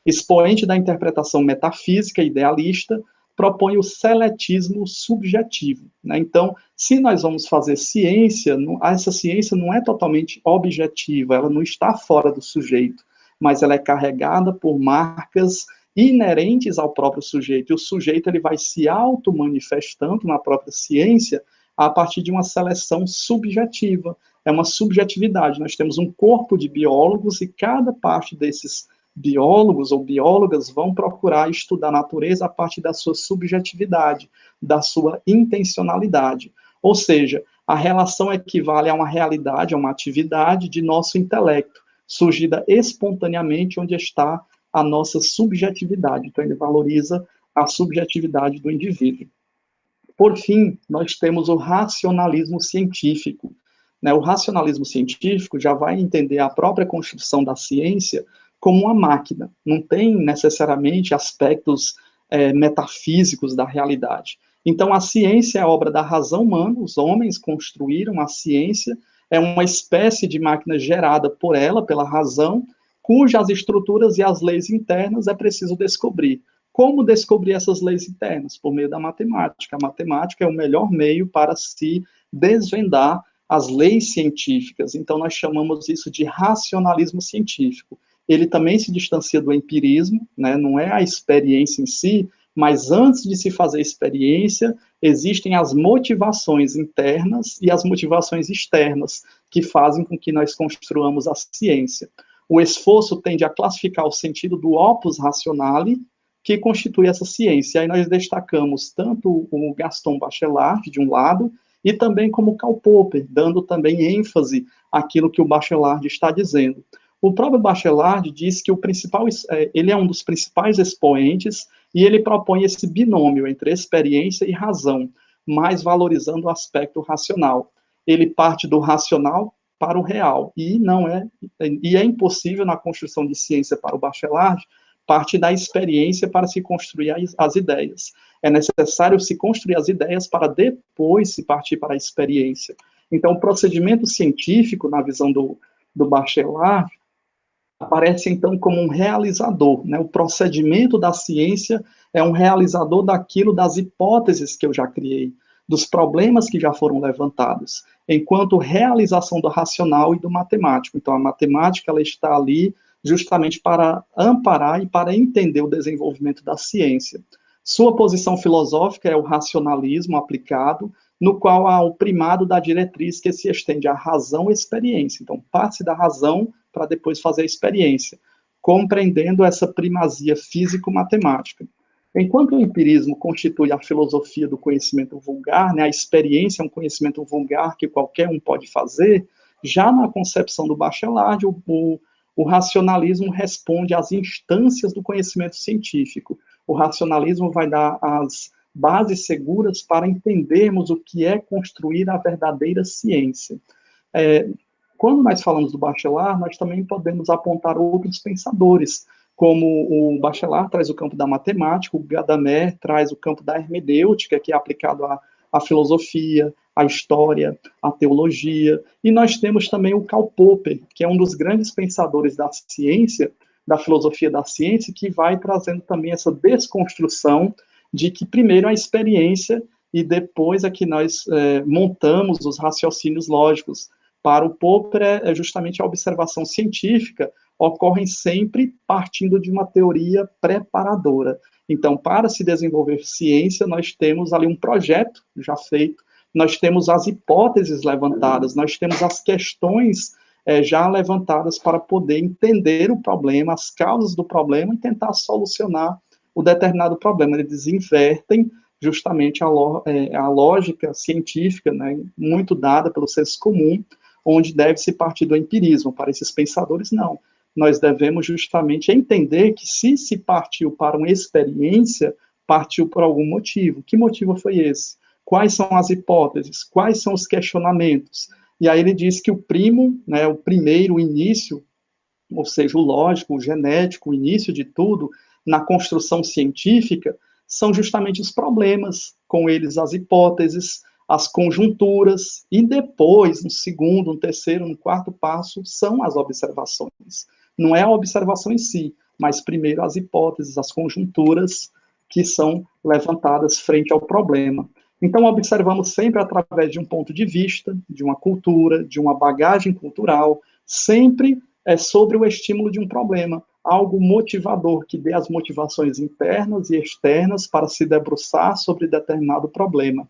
[SPEAKER 1] Expoente da interpretação metafísica idealista, propõe o seletismo subjetivo, né? Então, se nós vamos fazer ciência, essa ciência não é totalmente objetiva, ela não está fora do sujeito, mas ela é carregada por marcas inerentes ao próprio sujeito, e o sujeito ele vai se auto-manifestando na própria ciência a partir de uma seleção subjetiva, é uma subjetividade. Nós temos um corpo de biólogos e cada parte desses biólogos ou biólogas vão procurar estudar a natureza a partir da sua subjetividade, da sua intencionalidade. Ou seja, a relação equivale a uma realidade, a uma atividade de nosso intelecto, surgida espontaneamente onde está a nossa subjetividade. Então, ele valoriza a subjetividade do indivíduo. Por fim, nós temos o racionalismo científico. Né? O racionalismo científico já vai entender a própria construção da ciência como uma máquina, não tem necessariamente aspectos metafísicos da realidade. Então, a ciência é a obra da razão humana, os homens construíram a ciência, é uma espécie de máquina gerada por ela, pela razão, cujas estruturas e as leis internas é preciso descobrir. Como descobrir essas leis internas? Por meio da matemática. A matemática é o melhor meio para se desvendar as leis científicas. Então, nós chamamos isso de racionalismo científico. Ele também se distancia do empirismo, né? Não é a experiência em si, mas antes de se fazer experiência, existem as motivações internas e as motivações externas, que fazem com que nós construamos a ciência. O esforço tende a classificar o sentido do opus rationale, que constitui essa ciência. E aí nós destacamos tanto o Gaston Bachelard, de um lado, e também como Karl Popper, dando também ênfase àquilo que o Bachelard está dizendo. O próprio Bachelard diz que ele é um dos principais expoentes e ele propõe esse binômio entre experiência e razão, mais valorizando o aspecto racional. Ele parte do racional para o real, e é impossível na construção de ciência para o Bachelard parte da experiência para se construir as ideias. É necessário se construir as ideias para depois se partir para a experiência. Então, o procedimento científico, na visão do Bachelard, aparece então como um realizador, né? O procedimento da ciência é um realizador daquilo, das hipóteses que eu já criei, dos problemas que já foram levantados, enquanto realização do racional e do matemático. Então, a matemática ela está ali justamente para amparar e para entender o desenvolvimento da ciência. Sua posição filosófica é o racionalismo aplicado, no qual há o primado da diretriz que se estende à razão e experiência. Então, parte da razão para depois fazer a experiência, compreendendo essa primazia físico-matemática. Enquanto o empirismo constitui a filosofia do conhecimento vulgar, né, a experiência é um conhecimento vulgar que qualquer um pode fazer, já na concepção do Bachelard, o racionalismo responde às instâncias do conhecimento científico. O racionalismo vai dar bases seguras para entendermos o que é construir a verdadeira ciência. Quando nós falamos do Bachelard, nós também podemos apontar outros pensadores, como o Bachelard traz o campo da matemática, o Gadamer traz o campo da hermenêutica, que é aplicado à filosofia, à história, à teologia, e nós temos também o Karl Popper, que é um dos grandes pensadores da ciência, da filosofia da ciência, que vai trazendo também essa desconstrução de que primeiro a experiência e depois é que nós montamos os raciocínios lógicos. Para o Popper, é justamente a observação científica ocorre sempre partindo de uma teoria preparadora. Então, para se desenvolver ciência, nós temos ali um projeto já feito, nós temos as hipóteses levantadas, nós temos as questões já levantadas para poder entender o problema, as causas do problema e tentar solucionar o determinado problema. Eles invertem justamente a lógica científica, né, muito dada pelo senso comum, onde deve-se partir do empirismo. Para esses pensadores, não. Nós devemos justamente entender que se partiu para uma experiência, partiu por algum motivo. Que motivo foi esse? Quais são as hipóteses? Quais são os questionamentos? E aí ele diz que o primeiro, o início, ou seja, o lógico, o genético, o início de tudo, na construção científica, são justamente os problemas, com eles as hipóteses, as conjunturas, e depois, no segundo, no terceiro, no quarto passo, são as observações. Não é a observação em si, mas primeiro as hipóteses, as conjunturas que são levantadas frente ao problema. Então, observamos sempre através de um ponto de vista, de uma cultura, de uma bagagem cultural, sempre sobre o estímulo de um problema, algo motivador, que dê as motivações internas e externas para se debruçar sobre determinado problema.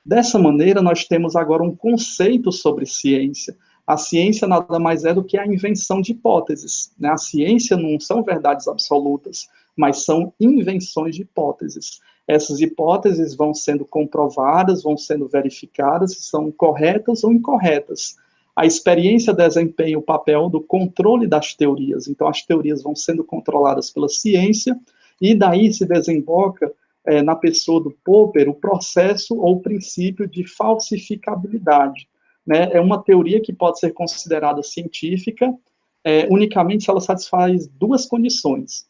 [SPEAKER 1] Dessa maneira, nós temos agora um conceito sobre ciência. A ciência nada mais é do que a invenção de hipóteses, né? A ciência não são verdades absolutas, mas são invenções de hipóteses. Essas hipóteses vão sendo comprovadas, vão sendo verificadas se são corretas ou incorretas. A experiência desempenha o papel do controle das teorias. Então, as teorias vão sendo controladas pela ciência, e daí se desemboca na pessoa do Popper, o processo ou o princípio de falsificabilidade. Né? É uma teoria que pode ser considerada científica unicamente se ela satisfaz duas condições.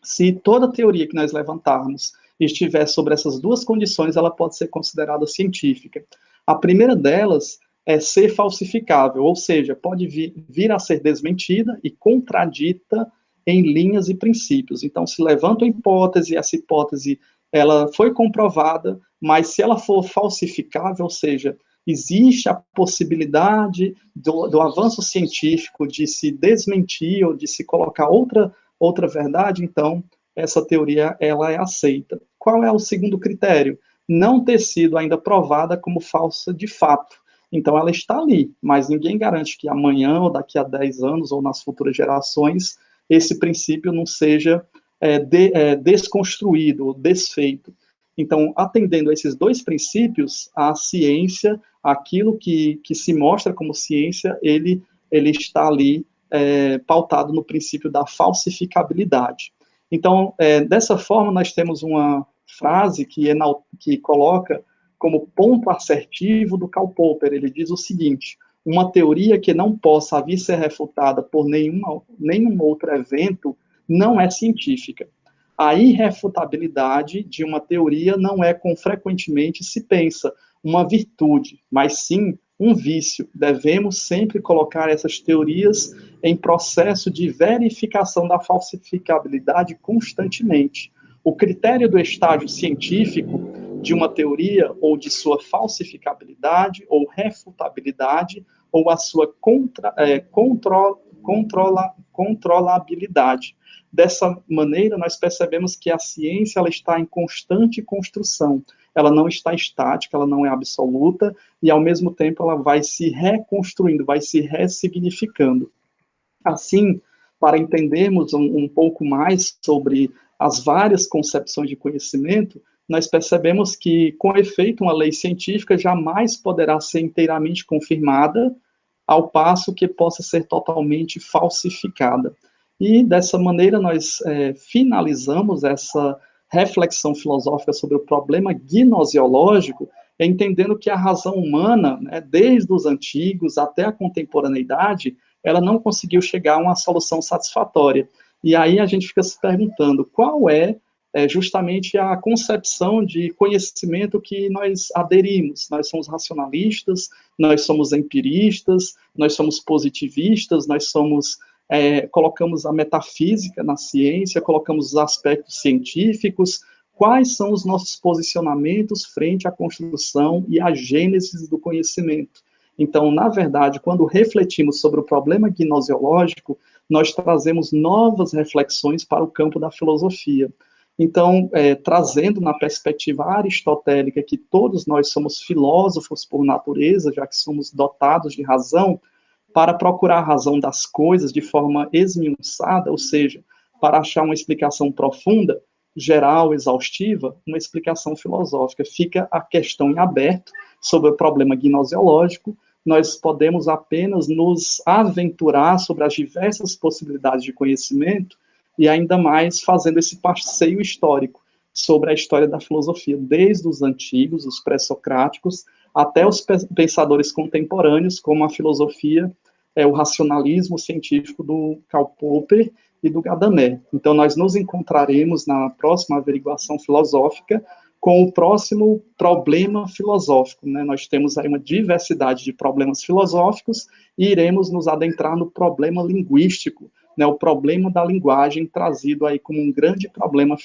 [SPEAKER 1] Se toda teoria que nós levantarmos estiver sobre essas duas condições, ela pode ser considerada científica. A primeira delas é ser falsificável, ou seja, pode vir a ser desmentida e contradita em linhas e princípios. Então, se levanta uma hipótese, essa hipótese ela foi comprovada, mas se ela for falsificável, ou seja, existe a possibilidade do avanço científico de se desmentir ou de se colocar outra verdade, então essa teoria ela é aceita. Qual é o segundo critério? Não ter sido ainda provada como falsa de fato. Então ela está ali, mas ninguém garante que amanhã, ou daqui a 10 anos, ou nas futuras gerações, esse princípio não seja desconstruído ou desfeito. Então, atendendo a esses dois princípios, a ciência, aquilo que se mostra como ciência, ele está ali pautado no princípio da falsificabilidade. Então, dessa forma, nós temos uma frase que coloca como ponto assertivo do Karl Popper. Ele diz o seguinte: uma teoria que não possa vir ser refutada por nenhum outro evento não é científica. A irrefutabilidade de uma teoria não é, como frequentemente se pensa, uma virtude, mas sim um vício. Devemos sempre colocar essas teorias em processo de verificação da falsificabilidade constantemente. O critério do estágio científico de uma teoria ou de sua falsificabilidade ou refutabilidade ou a sua controlabilidade. Dessa maneira, nós percebemos que a ciência ela está em constante construção. Ela não está estática, ela não é absoluta, e ao mesmo tempo ela vai se reconstruindo, vai se ressignificando. Assim, para entendermos um pouco mais sobre as várias concepções de conhecimento, nós percebemos que, com efeito, uma lei científica jamais poderá ser inteiramente confirmada, ao passo que possa ser totalmente falsificada. E, dessa maneira, nós finalizamos essa reflexão filosófica sobre o problema gnosiológico, é entendendo que a razão humana, né, desde os antigos até a contemporaneidade, ela não conseguiu chegar a uma solução satisfatória. E aí a gente fica se perguntando qual é justamente a concepção de conhecimento que nós aderimos. Nós somos racionalistas, nós somos empiristas, nós somos positivistas, nós somos colocamos a metafísica na ciência, colocamos os aspectos científicos. Quais são os nossos posicionamentos frente à construção e à gênese do conhecimento? Então, na verdade, quando refletimos sobre o problema gnosiológico, nós trazemos novas reflexões para o campo da filosofia. Então, trazendo na perspectiva aristotélica que todos nós somos filósofos por natureza, já que somos dotados de razão, para procurar a razão das coisas de forma esmiuçada, ou seja, para achar uma explicação profunda, geral, exaustiva, uma explicação filosófica. Fica a questão em aberto sobre o problema gnosiológico, nós podemos apenas nos aventurar sobre as diversas possibilidades de conhecimento e ainda mais fazendo esse passeio histórico sobre a história da filosofia, desde os antigos, os pré-socráticos, até os pensadores contemporâneos, como a filosofia, o racionalismo científico do Karl Popper e do Gadamer. Então, nós nos encontraremos na próxima averiguação filosófica com o próximo problema filosófico, né? Nós temos aí uma diversidade de problemas filosóficos e iremos nos adentrar no problema linguístico, né? O problema da linguagem trazido aí como um grande problema